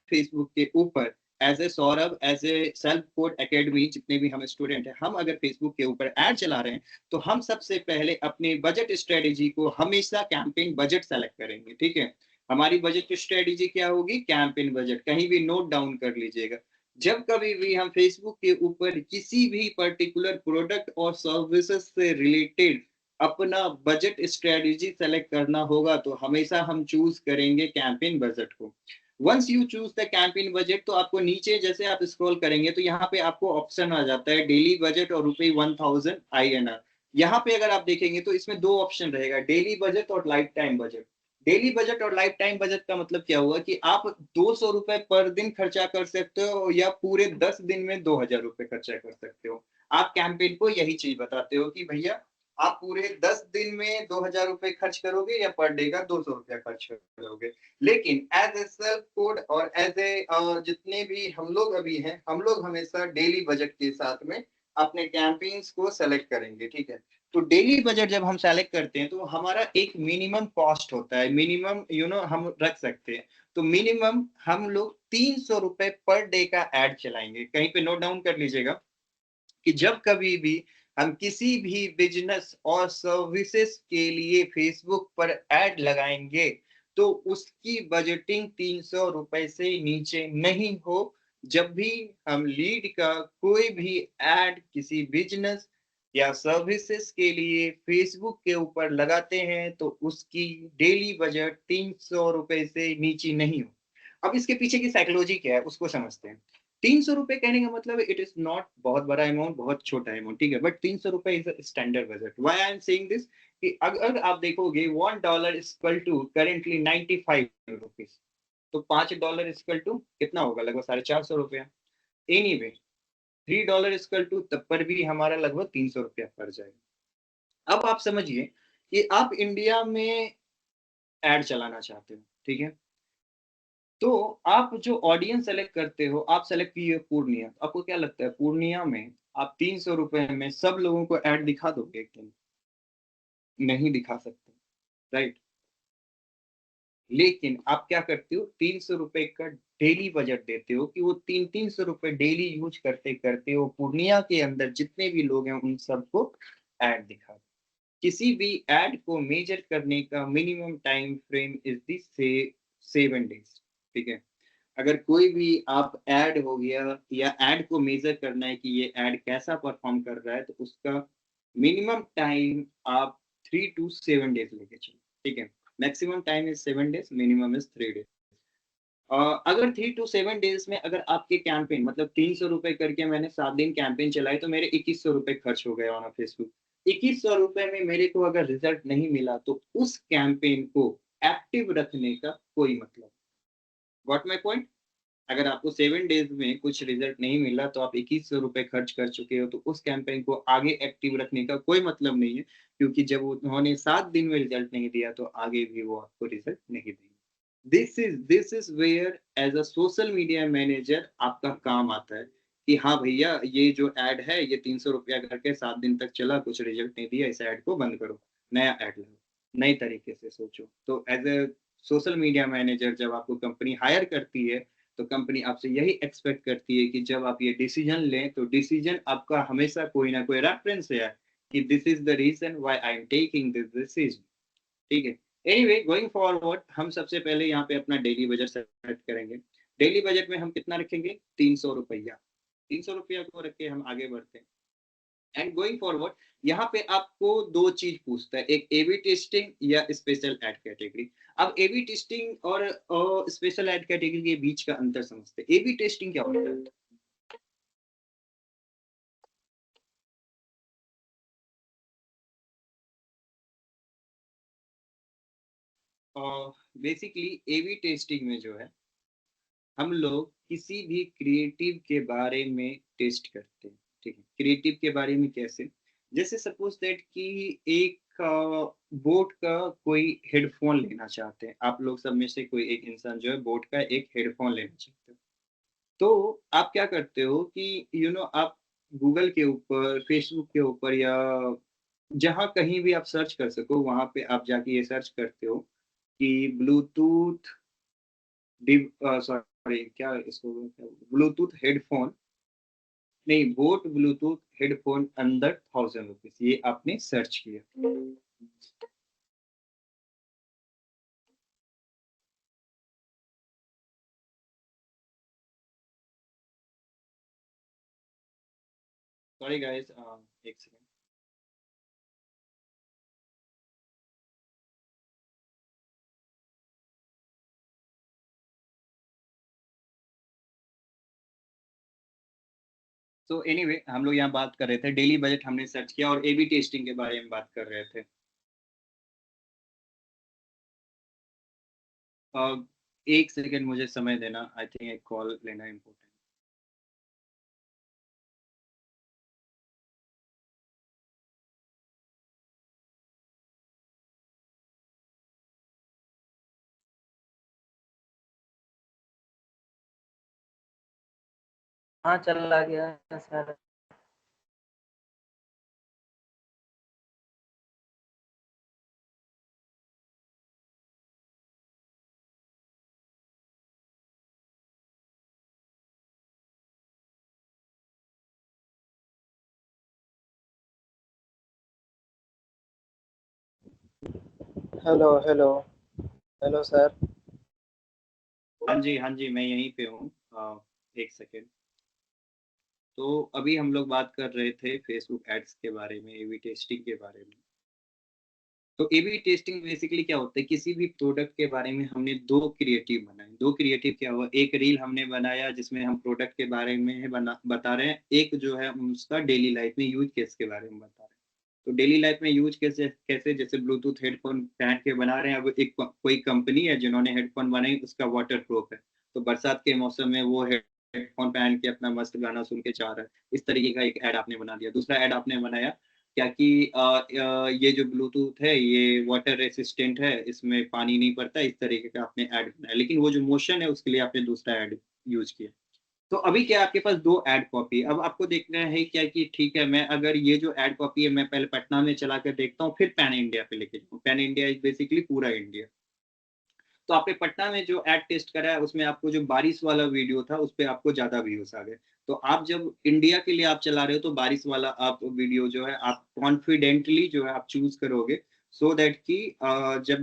फेसबुक के ऊपर as a Saurabh, as a Self Code Academy, जितने भी हम स्टूडेंट हैं, हम अगर फेसबुक के ऊपर ऐड चला रहे हैं तो हम सबसे पहले अपने बजट स्ट्रेटेजी को हमेशा कैंपेन बजट सेलेक्ट करेंगे, ठीक है। हमारी बजट स्ट्रेटेजी क्या होगी? Campaign budget. कहीं भी नोट डाउन कर लीजिएगा। जब कभी भी हम फेसबुक के ऊपर किसी भी पर्टिकुलर प्रोडक्ट और सर्विसेज से रिलेटेड अपना बजट स्ट्रेटेजी सेलेक्ट करना होगा तो हमेशा हम चूज करेंगे कैंपेन बजट को। Once you choose the campaign budget तो आपको नीचे जैसे आप स्क्रॉल करेंगे तो यहाँ पे आपको ऑप्शन आ जाता है डेली बजट और ₹1000 INR। यहाँ पे अगर आप देखेंगे तो इसमें दो ऑप्शन रहेगा, डेली बजट और life time budget. Daily budget और लाइफ टाइम बजट का मतलब क्या हुआ कि आप 200 रुपए पर दिन खर्चा कर सकते हो या पूरे 10 दिन में 2000 रुपए खर्चा कर सकते हो। आप कैंपेन को यही चीज बताते हो कि भैया आप पूरे 10 दिन में 2000 रुपए खर्च करोगे या पर डे का 200 रुपया खर्च करोगे। लेकिन एज ए सेल्फ कोड और एज ए जितने भी हम लोग अभी हैं, हम लोग हमेशा डेली बजट के साथ में अपने कैंपेन्स को सेलेक्ट करेंगे, ठीक है। तो डेली बजट जब हम सेलेक्ट करते हैं तो हमारा एक मिनिमम कॉस्ट होता है, मिनिमम हम रख सकते हैं। तो मिनिमम हम लोग 300 रुपए पर डे का एड चलाएंगे। कहीं पे नोट डाउन कर लीजिएगा कि जब कभी भी हम किसी भी बिजनेस और सर्विसेज के लिए फेसबुक पर एड लगाएंगे तो उसकी बजटिंग 300 रुपए से नीचे नहीं हो। जब भी हम लीड का कोई भी एड किसी बिजनेस या सर्विसेज के लिए फेसबुक के ऊपर लगाते हैं तो उसकी डेली बजट 300 रुपए से नीचे नहीं हो। अब इसके पीछे की साइकोलॉजी क्या है उसको समझते हैं। 300 रुपए कहने का मतलब इट इज नॉट बहुत बड़ा अमाउंट, बहुत छोटा अमाउंट, ठीक है, बट 300 रुपए is standard budget. Why I am saying this कि अगर आप देखोगे $1 is equal to currently 95 rupees, तो $5 इज इक्वल टू कितना होगा, लगभग 450 रुपया। एनीवे $3 इज इक्वल टू तब पर भी हमारा लगभग 300 रुपया पड़ जाएगा। अब आप समझिए कि आप इंडिया में एड चलाना चाहते हो, ठीक है, तो आप जो ऑडियंस सेलेक्ट करते हो, आप सेलेक्ट किए पूर्णिया। आपको क्या लगता है पूर्णिया में आप 300 रुपए में सब लोगों को ऐड दिखा दोगे एक दिन? नहीं दिखा सकते, राइट। लेकिन आप क्या करते हो, 300 रुपए का डेली बजट देते हो कि वो 300 रुपए डेली यूज करते करते वो पूर्णिया के अंदर जितने भी लोग हैं उन सबको ऐड दिखा दो। किसी भी ऐड को मेजर करने का minimum time frame is the से 7 डेज, ठीक है। अगर कोई भी आप ऐड हो गया या ऐड को मेजर करना है कि ये ऐड कैसा परफॉर्म कर रहा है तो उसका मिनिमम टाइम आप 3 to 7 डेज लेके चलो, ठीक है। Maximum time is 7 days, minimum is 3 days. अगर 3 to 7 डेज में अगर आपके कैंपेन मतलब 300 रुपए करके मैंने 7 दिन कैंपेन चलाई तो मेरे 2100 रुपए खर्च हो गए ऑन फेसबुक। 2100 रुपए में मेरे को अगर रिजल्ट नहीं मिला तो उस कैंपेन को एक्टिव रखने का कोई मतलब, व्हाट माई पॉइंट। अगर आपको 7 डेज में कुछ रिजल्ट नहीं मिला तो आप 2100 रुपए खर्च कर चुके हो तो उस कैंपेन को आगे एक्टिव रखने का कोई मतलब नहीं है, क्योंकि जब उन्होंने 7 दिन में रिजल्ट नहीं दिया तो आगे भी वो आपको रिजल्ट नहीं देंगे। This is where as a social media manager आपका काम आता है कि हाँ भैया ये जो एड है ये 300 रुपया करके 7 दिन तक चला, कुछ रिजल्ट नहीं दिया, इस एड को बंद करो, नया एड लगाओ, नए तरीके से सोचो। तो as a social media manager जब आपको कंपनी हायर करती है तो कंपनी आपसे यही एक्सपेक्ट करती है कि जब आप ये डिसीजन लें तो डिसीजन आपका हमेशा कोई ना कोई रेफरेंस है कि this is the reason why I am taking this decision, ठीक है। एनीवे गोइंग फॉरवर्ड हम सबसे पहले यहाँ पे अपना डेली बजट सेट करेंगे। डेली बजट में हम कितना रखेंगे, 300 रुपया। 300 रुपया को रख के हम आगे बढ़ते हैं। एंड गोइंग फॉरवर्ड यहाँ पे आपको दो चीज पूछता है, एक एबी टेस्टिंग या स्पेशल एड कैटेगरी। अब एबी टेस्टिंग और स्पेशल एड कैटेगरी के बीच का अंतर समझते हैं। एबी टेस्टिंग क्या होता है, बेसिकली एबी टेस्टिंग में जो है हम लोग किसी भी क्रिएटिव के बारे में टेस्ट करते हैं, ठीक है। क्रिएटिव के बारे में कैसे, जैसे सपोज दैट कि एक बोट का कोई हेडफोन लेना चाहते हैं, आप लोग सब में से कोई एक इंसान जो है बोट का एक हेडफोन लेना चाहते हो, तो आप क्या करते हो कि आप गूगल के ऊपर, फेसबुक के ऊपर या जहाँ कहीं भी आप सर्च कर सको वहां पे आप जाके ये सर्च करते हो कि ब्लूटूथ सॉरी क्या इसको ब्लूटूथ हेडफोन, नहीं बोट ब्लूटूथ हेडफोन अंदर 1000 रुपीज, ये आपने सर्च किया। सॉरी गाइस, एक सेकंड। तो एनीवे हम लोग यहाँ बात कर रहे थे डेली बजट, हमने सर्च किया और एबी टेस्टिंग के बारे में बात कर रहे थे। एक सेकंड मुझे समय देना, आई थिंक एक कॉल लेना इम्पोर्टेंट। हाँ चला गया sir. Hello hello hello sir. हाँ जी मैं यहीं पे हूँ। एक सेकेंड। तो अभी हम लोग बात कर रहे थे फेसबुक एड्स के बारे में, एबी टेस्टिंग के बारे में। तो एबी टेस्टिंग बेसिकली क्या होता है, किसी भी प्रोडक्ट के बारे में हमने दो क्रिएटिव बनाए। दो क्रिएटिव क्या हुआ, एक रील हमने बनाया जिसमें हम प्रोडक्ट के बारे में बता रहे हैं, एक जो है हम उसका डेली लाइफ में यूज केस के बारे में बता रहे हैं। तो डेली लाइफ में यूज कैसे कैसे जैसे ब्लूटूथ हेडफोन पहन के बना रहे हैं। अब एक कोई कंपनी है जिन्होंने हेडफोन बनाई, उसका वाटर प्रूफ है, तो बरसात के मौसम में वो हेडफोन पहन के अपना मस्त गाना सुन के जा रहा है। इस तरीके का एक ऐड आपने बना दिया। दूसरा ऐड आपने बनाया क्या कि ये जो ब्लूटूथ है ये वाटर रेसिस्टेंट है, इसमें पानी नहीं पड़ता, इस तरीके का आपने ऐड बनाया। लेकिन वो जो मोशन है उसके लिए आपने दूसरा ऐड यूज किया। तो अभी क्या आपके पास दो ऐड कॉपी। अब आपको देखना है क्या कि ठीक है, मैं अगर ये जो ऐड कॉपी है मैं पहले पटना में चला कर देखता हूँ, फिर पैन इंडिया पे लेके जाऊँ। पैन इंडिया इज बेसिकली पूरा इंडिया। तो आपने पटना में जो एड टेस्ट करा है उसमें आपको जो बारिश वाला वीडियो था उस पर आपको ज्यादा व्यूज आ गए। तो आप जब इंडिया के लिए आप चला रहे हो तो बारिश वाला आप वीडियो जो है आप कॉन्फिडेंटली जो है आप चूज करोगे, सो दैट कि जब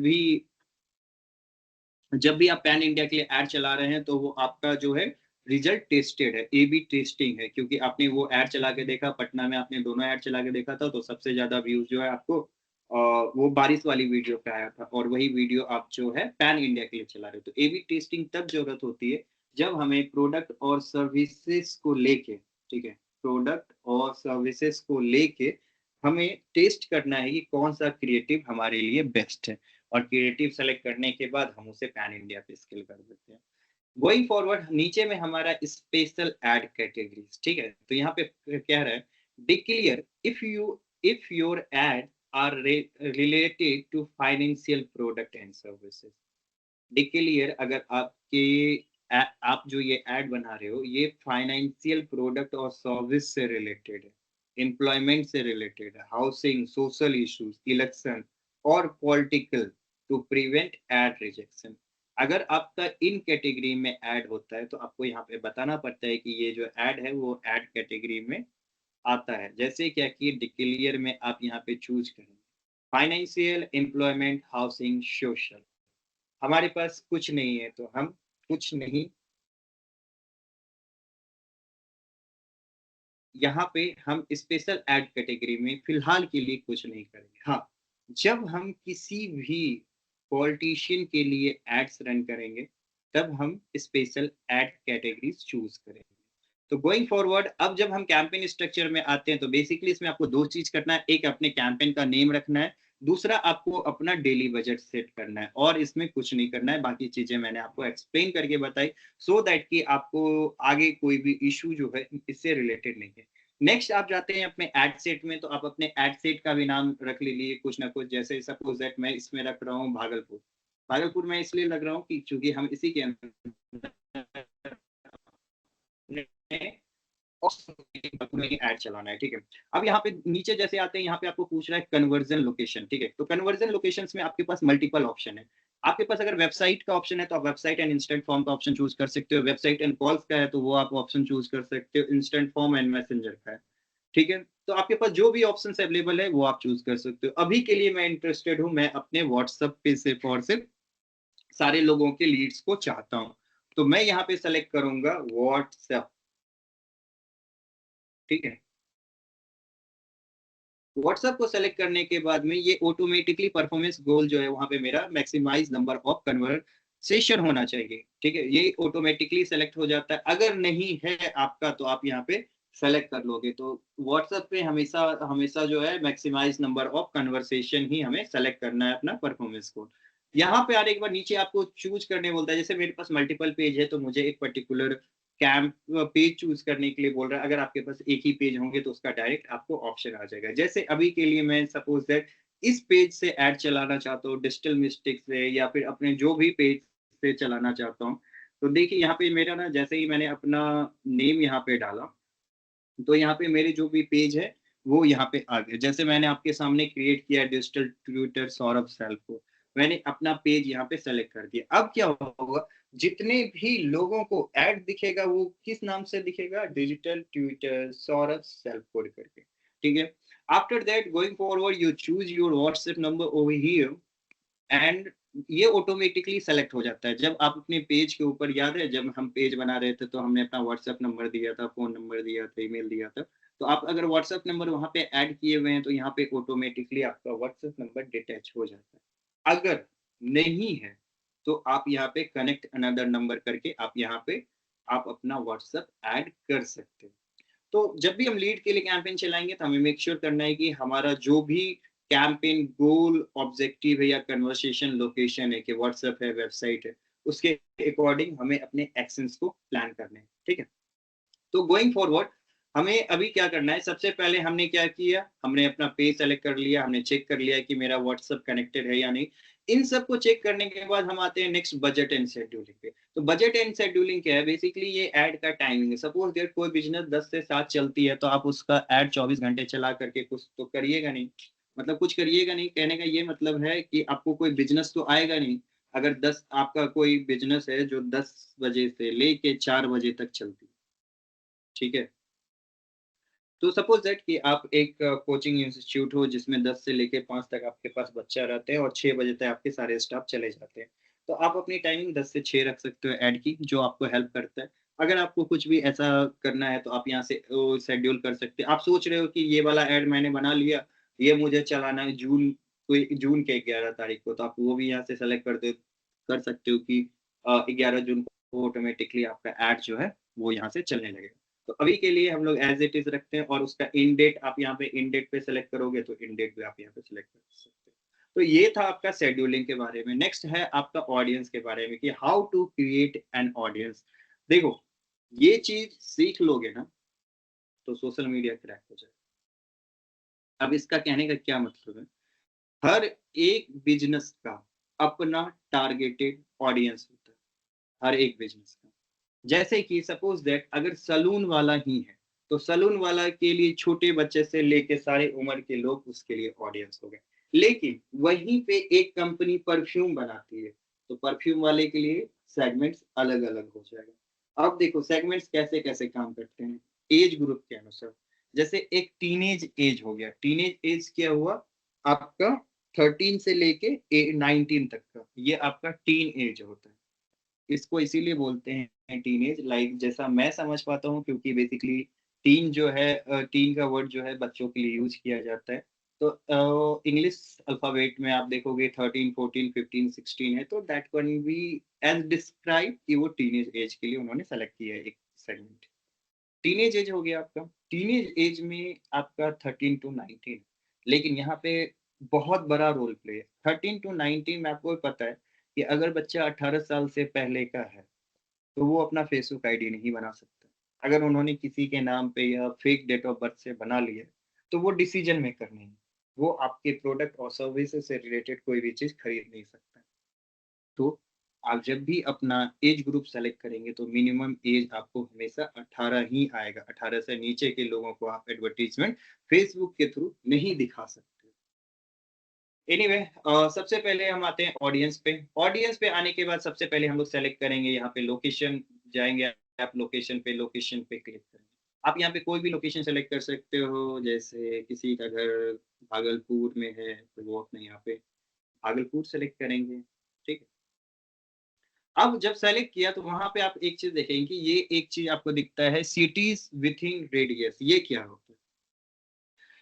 भी आप पैन इंडिया के लिए ऐड चला रहे हैं तो वो आपका जो है रिजल्ट टेस्टेड है, ए बी टेस्टिंग है। क्योंकि आपने वो ऐड चला के देखा, पटना में आपने दोनों ऐड चला के देखा था, तो सबसे ज्यादा व्यूज जो है आपको वो बारिश वाली वीडियो पे आया था, और वही वीडियो आप जो है पैन इंडिया के लिए चला रहे हो। तो ए बी टेस्टिंग तब जरूरत होती है जब हमें प्रोडक्ट और सर्विसेज को लेके, ठीक है, प्रोडक्ट और सर्विसेज को लेके हमें टेस्ट करना है कि कौन सा क्रिएटिव हमारे लिए बेस्ट है। और क्रिएटिव सेलेक्ट करने के बाद हम उसे पैन इंडिया पे स्केल कर देते हैं। गोइंग फॉरवर्ड नीचे में हमारा स्पेशल एड कैटेगरीज, ठीक है। तो यहाँ पे कह रहा है declare if your ad are related to financial product and services. Declare अगर आप जो ये ऐड बना रहे हो ये फाइनेंशियल प्रोडक्ट और सर्विस से रिलेटेड है, एम्प्लॉयमेंट से रिलेटेड है, हाउसिंग, सोशल इश्यूज, इलेक्शन और political, to prevent ad rejection. अगर आपका इन कैटेगरी में ऐड होता है तो आपको यहाँ पे बताना पड़ता है कि ये जो ऐड है वो ऐड कैटेगरी में आता है। जैसे क्या कि डिक्लेयर में आप यहाँ पे चूज करेंगे फाइनेंशियल, एम्प्लॉयमेंट, हाउसिंग, सोशल। हमारे पास कुछ नहीं है तो हम कुछ नहीं, यहाँ पे हम स्पेशल एड कैटेगरी में फिलहाल के लिए कुछ नहीं करेंगे। हाँ, जब हम किसी भी पॉलिटिशियन के लिए एड्स रन करेंगे तब हम स्पेशल एड कैटेगरीज चूज करेंगे। तो गोइंग फॉरवर्ड अब जब हम कैंपेन स्ट्रक्चर में आते हैं तो बेसिकली इसमें आपको दो चीज करना है। एक अपने कैंपेन का नेम रखना है, दूसरा आपको अपना डेली बजट सेट करना है। और इसमें कुछ नहीं करना है, बाकी चीजें मैंने आपको एक्सप्लेन करके बताई, सो दैट कि आपको आगे कोई भी इशू जो है इससे रिलेटेड नहीं है। नेक्स्ट आप जाते हैं अपने एड सेट में, तो आप अपने एड सेट का भी नाम रख लीजिए कुछ ना कुछ। जैसे सपोज दैट मैं इसमें रख रहा हूँ भागलपुर। भागलपुर मैं इसलिए लग रहा हूँ कि चूंकि हम इसी के ऐड चलाना है, ठीक है। अब यहाँ पे नीचे जैसे आते हैं, यहाँ पे आपको पूछ रहा है कन्वर्जन लोकेशन, ठीक है। तो कन्वर्जन लोकेशंस में आपके पास मल्टीपल ऑप्शन है। आपके पास अगर वेबसाइट का ऑप्शन है तो आप वेबसाइट एंड इंस्टेंट फॉर्म का ऑप्शन चूज कर सकते हो। वेबसाइट एंड कॉल्स का है तो वो आप ऑप्शन चूज कर सकते हो। इंस्टेंट फॉर्म एंड मैसेंजर का है, ठीक है। तो आपके पास जो भी ऑप्शन अवेलेबल है वो आप चूज कर सकते हो। अभी के लिए मैं इंटरेस्टेड हूँ, मैं अपने व्हाट्सएप पे सिर्फ और सिर्फ सारे लोगों के लीड्स को चाहता हूँ, तो मैं यहाँ पे सेलेक्ट करूंगा व्हाट्सएप, ठीक है। व्हाट्सएप को सेलेक्ट करने के बाद में ये ऑटोमेटिकली परफॉर्मेंस गोल जो है वहां पे मेरा मैक्सिमाइज नंबर ऑफ कन्वर्सेशन होना चाहिए, ठीक है। ये ऑटोमेटिकली सेलेक्ट हो जाता है। अगर नहीं है आपका तो आप यहाँ पे सेलेक्ट कर लोगे तो व्हाट्सएप पे हमेशा हमेशा जो है मैक्सिमाइज नंबर ऑफ कन्वर्सेशन ही हमें सेलेक्ट करना है अपना परफॉर्मेंस को। यहाँ पे यार एक बार नीचे आपको चूज करने बोलता है, जैसे मेरे पास मल्टीपल पेज है तो मुझे एक पर्टिकुलर कैंप पेज चूज करने के लिए बोल रहा है। अगर आपके पास एक ही पेज होंगे तो उसका डायरेक्ट आपको ऑप्शन आ जाएगा। जैसे अभी के लिए मैं सपोज दैट इस पेज से ऐड चलाना चाहता हूँ, डिजिटल मिस्टेक से या फिर अपने जो भी पेज से चलाना चाहता हूँ, तो देखिए यहाँ पे मेरा ना जैसे ही मैंने अपना नेम यहाँ पे डाला तो यहाँ पे मेरे जो भी पेज है वो यहाँ पे आ गए। जैसे मैंने आपके सामने क्रिएट किया डिजिटल ट्यूटर सौरभ सेल्फ को, मैंने अपना पेज यहाँ पे सेलेक्ट कर दिया। अब क्या होगा, जितने भी लोगों को ऐड दिखेगा वो किस नाम से दिखेगा, digital tutor Saurabh self code करके, ठीक है। After that going forward you choose your WhatsApp number over here and ये ऑटोमेटिकली सेलेक्ट हो जाता है। जब आप अपने पेज के ऊपर, याद है जब हम पेज बना रहे थे तो हमने अपना व्हाट्सएप नंबर दिया था, फोन नंबर दिया था, ईमेल दिया था, तो आप अगर व्हाट्सएप नंबर वहां पे ऐड किए हुए हैं तो यहाँ पे ऑटोमेटिकली आपका व्हाट्सएप नंबर डिटैच हो जाता है। अगर नहीं है तो आप यहाँ पे कनेक्ट अनदर नंबर करके आप यहाँ पे आप अपना व्हाट्सएप ऐड कर सकते हैं। तो जब भी हम लीड के लिए कैंपेन चलाएंगे तो हमें मेक श्योर करना है कि हमारा जो भी कैंपेन गोल ऑब्जेक्टिव है या कन्वर्सेशन लोकेशन है कि व्हाट्सएप है, वेबसाइट है, उसके अकॉर्डिंग हमें अपने एक्शंस को प्लान करने हैं, ठीक है। तो गोइंग फॉरवर्ड हमें अभी क्या करना है, सबसे पहले हमने क्या किया, हमने अपना पेज सेलेक्ट कर लिया, हमने चेक कर लिया कि मेरा व्हाट्सएप कनेक्टेड है या नहीं। इन सब को चेक करने के बाद हम आते हैं नेक्स्ट बजट एंड शेड्यूलिंग पे। तो बजट एंड शेड्यूलिंग क्या है, बेसिकली ये ऐड का टाइमिंग है। सपोज दैट कोई बिजनेस 10 से 7 चलती है तो आप उसका ऐड 24 घंटे चला करके कुछ तो करिएगा नहीं, मतलब कुछ करिएगा नहीं। कहने का ये मतलब है कि आपको कोई बिजनेस तो आएगा नहीं। अगर 10 आपका कोई बिजनेस है जो 10 बजे से लेके 4 बजे तक चलती है, ठीक है। तो सपोज दैट कि आप एक कोचिंग इंस्टीट्यूट हो जिसमें 10 से लेके 5 तक आपके पास बच्चा रहते हैं और 6 बजे तक आपके सारे स्टाफ चले जाते हैं। तो आप अपनी टाइमिंग 10 से 6 रख सकते हो ऐड की, जो आपको हेल्प करता है। अगर आपको कुछ भी ऐसा करना है तो आप यहाँ से शेड्यूल कर सकते हैं। आप सोच रहे हो कि ये वाला ऐड मैंने बना लिया, ये मुझे चलाना है जून के 11 तारीख को, तो आप वो भी यहाँ से सेलेक्ट कर सकते हो कि 11 जून को ऑटोमेटिकली आपका ऐड जो है वो यहाँ से चलने लगेगा। तो अभी के लिए हम लोग एज इट इज रखते हैं और उसका इन डेट आप यहाँ पे इन डेट पे सेलेक्ट करोगे तो इन डेट भी आप यहाँ पे सेलेक्ट कर सकते हैं। तो ये था आपका शेड्यूलिंग के बारे में। नेक्स्ट है आपका ऑडियंस के बारे में कि how to create an audience. देखो ये चीज सीख लोगे ना तो सोशल मीडिया क्रैक हो जाएगा। अब इसका कहने का क्या मतलब है, हर एक बिजनेस का अपना टारगेटेड ऑडियंस होता है, हर एक बिजनेस का। जैसे कि सपोज दैट अगर सलून वाला ही है तो सलून वाला के लिए छोटे बच्चे से लेके सारे उम्र के लोग उसके लिए ऑडियंस हो गए। लेकिन वहीं पे एक कंपनी परफ्यूम बनाती है तो परफ्यूम वाले के लिए सेगमेंट्स अलग अलग हो जाएगा। अब देखो सेगमेंट्स कैसे कैसे काम करते हैं एज ग्रुप के अनुसार। जैसे एक टीनेज एज हो गया, टीनेज एज क्या हुआ आपका 13 से लेके 19 तक का, ये आपका टीन एज होता है। इसको इसीलिए बोलते हैं टीनेज, लाइक जैसा मैं समझ पाता हूँ, क्योंकि बेसिकली टीन जो है टीन का वर्ड जो है बच्चों के लिए यूज किया जाता है। तो इंग्लिश अल्फाबेट में आप देखोगे 13 14 15 16 है, तो that can be as describe कि वो टीनेज एज के लिए उन्होंने सेलेक्ट किया है एक सेगमेंट। टीनेज एज हो गया आपका, टीनेज एज में आपका 13 टू 19। लेकिन यहाँ पे बहुत बड़ा रोल प्ले है। 13 टू 19 में आपको पता है कि अगर बच्चा 18 साल से पहले का है तो वो अपना फेसबुक आईडी नहीं बना सकता। अगर उन्होंने किसी के नाम पे या फेक डेट ऑफ बर्थ से बना लिया तो वो डिसीजन मेकर नहीं है, वो आपके प्रोडक्ट और सर्विसेज से रिलेटेड कोई भी चीज खरीद नहीं सकता। तो आप जब भी अपना एज ग्रुप सेलेक्ट करेंगे तो मिनिमम एज आपको हमेशा 18 ही आएगा। 18 से नीचे के लोगों को आप एडवर्टीजमेंट फेसबुक के थ्रू नहीं दिखा सकते। एनीवे सबसे पहले हम आते हैं ऑडियंस पे। ऑडियंस पे आने के बाद सबसे पहले हम लोग सेलेक्ट करेंगे यहाँ पे लोकेशन, जाएंगे आप लोकेशन पे क्लिक करेंगे। आप यहाँ पे कोई भी लोकेशन सेलेक्ट कर सकते हो, जैसे किसी का घर भागलपुर में है तो वो अपने यहाँ पे भागलपुर सेलेक्ट करेंगे, ठीक है। अब जब सेलेक्ट किया तो वहां पे आप एक चीज देखेंगे कि ये एक चीज आपको दिखता है सिटीज विथ इन रेडियस। ये क्या होता है,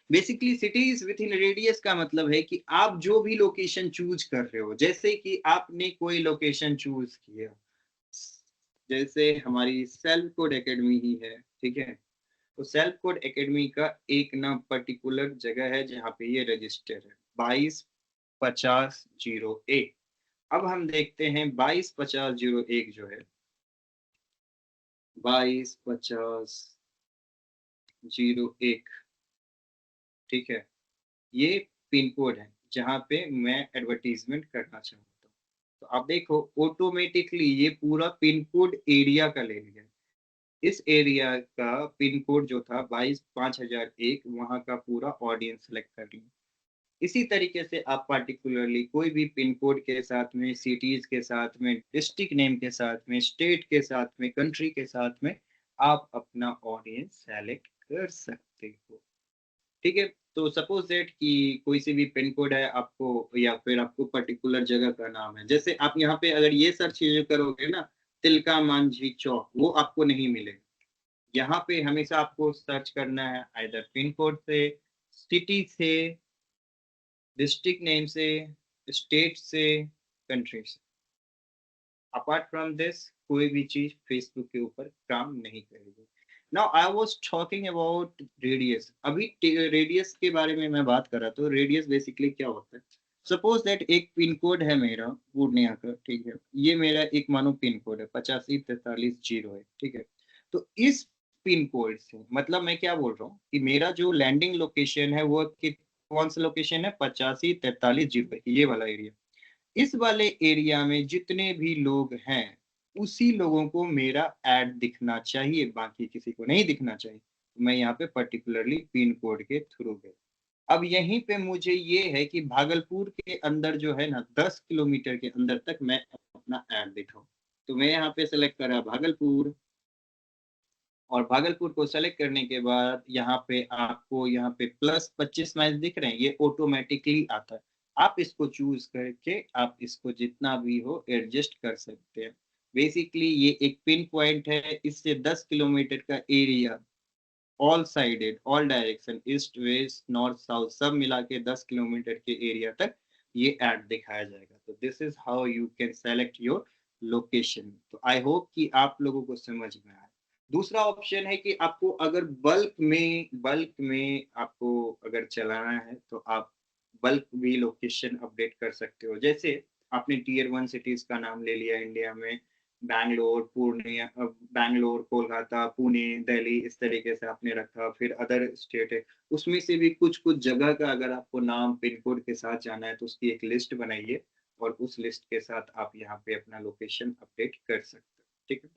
basically cities with in radius का मतलब है कि आप जो भी लोकेशन चूज कर रहे हो, जैसे कि आपने कोई लोकेशन चूज किया, जैसे हमारी सेल्फ कोड एकेडमी ही है, ठीक है। तो सेल्फ कोड एकेडमी का एक ना पर्टिकुलर जगह है जहाँ पे ये रजिस्टर है 225001। अब हम देखते हैं 225001 जो है 225001, ठीक है, ये पिन कोड है जहाँ पे मैं एडवर्टीजमेंट करना चाहता हूँ। तो आप देखो ऑटोमेटिकली ये पूरा पिन कोड एरिया का ले लिया। इस एरिया का पिन कोड जो था 225001 वहाँ का पूरा ऑडियंस सेलेक्ट कर लिया। इसी तरीके से आप पार्टिकुलरली कोई भी पिन कोड के साथ में, सिटीज के साथ में, डिस्ट्रिक्ट नेम के साथ में, स्टेट के साथ में, कंट्री के साथ में आप अपना ऑडियंस सेलेक्ट कर सकते हो। ठीक है, तो सपोज दैट कि कोई सी भी पिन कोड है आपको, या फिर आपको पर्टिकुलर जगह का नाम है, जैसे आप यहाँ पे अगर ये सर्च करोगे ना तिलका मांझी चौक, वो आपको नहीं मिलेगा। यहाँ पे हमेशा आपको सर्च करना है आइदर पिन कोड से, सिटी से, डिस्ट्रिक्ट नेम से, स्टेट से, कंट्री से। अपार्ट फ्रॉम दिस कोई भी चीज फेसबुक के ऊपर काम नहीं करेगी। Now I was talking about radius. अभी रेडियस के बारे में मैं बात कर रहा, तो रेडियस बेसिकली क्या होता है। सपोज दैट एक पिन कोड है मेरा पूर्णिया का, ठीक है, ये मेरा एक मानो पिन कोड है 854340 है, ठीक है। तो इस पिन कोड से मतलब मैं क्या बोल रहा हूँ कि मेरा जो लैंडिंग लोकेशन है वो कौन सा लोकेशन है, 854340, ये वाला एरिया। इस वाले एरिया में जितने भी लोग हैं उसी लोगों को मेरा ऐड दिखना चाहिए, बाकी किसी को नहीं दिखना चाहिए। मैं यहाँ पे पर्टिकुलरली पिन कोड के थ्रू गया। अब यहीं पे मुझे ये है कि भागलपुर के अंदर जो है ना 10 किलोमीटर के अंदर तक मैं अपना ऐड दिखाऊं। तो मैं यहाँ पे सेलेक्ट करा भागलपुर, और भागलपुर को सेलेक्ट करने के बाद यहाँ पे आपको यहाँ पे +25 माइल्स दिख रहे हैं, ये ऑटोमेटिकली आता है। आप इसको चूज करके आप इसको जितना भी हो एडजस्ट कर सकते हैं। बेसिकली ये एक पिन पॉइंट है, इससे 10 किलोमीटर का area all sided, all direction, east west north south सब मिला के 10 किलोमीटर के एरिया तक ये ऐड दिखाया जाएगा। तो this is how you can select your location. तो आई होप कि आप लोगों को समझ में आए। दूसरा ऑप्शन है कि आपको अगर बल्क में आपको अगर चलाना है तो आप बल्क भी लोकेशन अपडेट कर सकते हो। जैसे आपने टीयर 1 सिटीज का नाम ले लिया इंडिया में, बैंगलोर, पूर्णिया, बैंगलोर, कोलकाता, पुणे, दिल्ली, इस तरीके से आपने रखा। फिर अदर स्टेट है, उसमें से भी कुछ कुछ जगह का अगर आपको नाम पिन कोड के साथ जाना है तो उसकी एक लिस्ट बनाइए, और उस लिस्ट के साथ आप यहाँ पे अपना लोकेशन अपडेट कर सकते हो। ठीक है,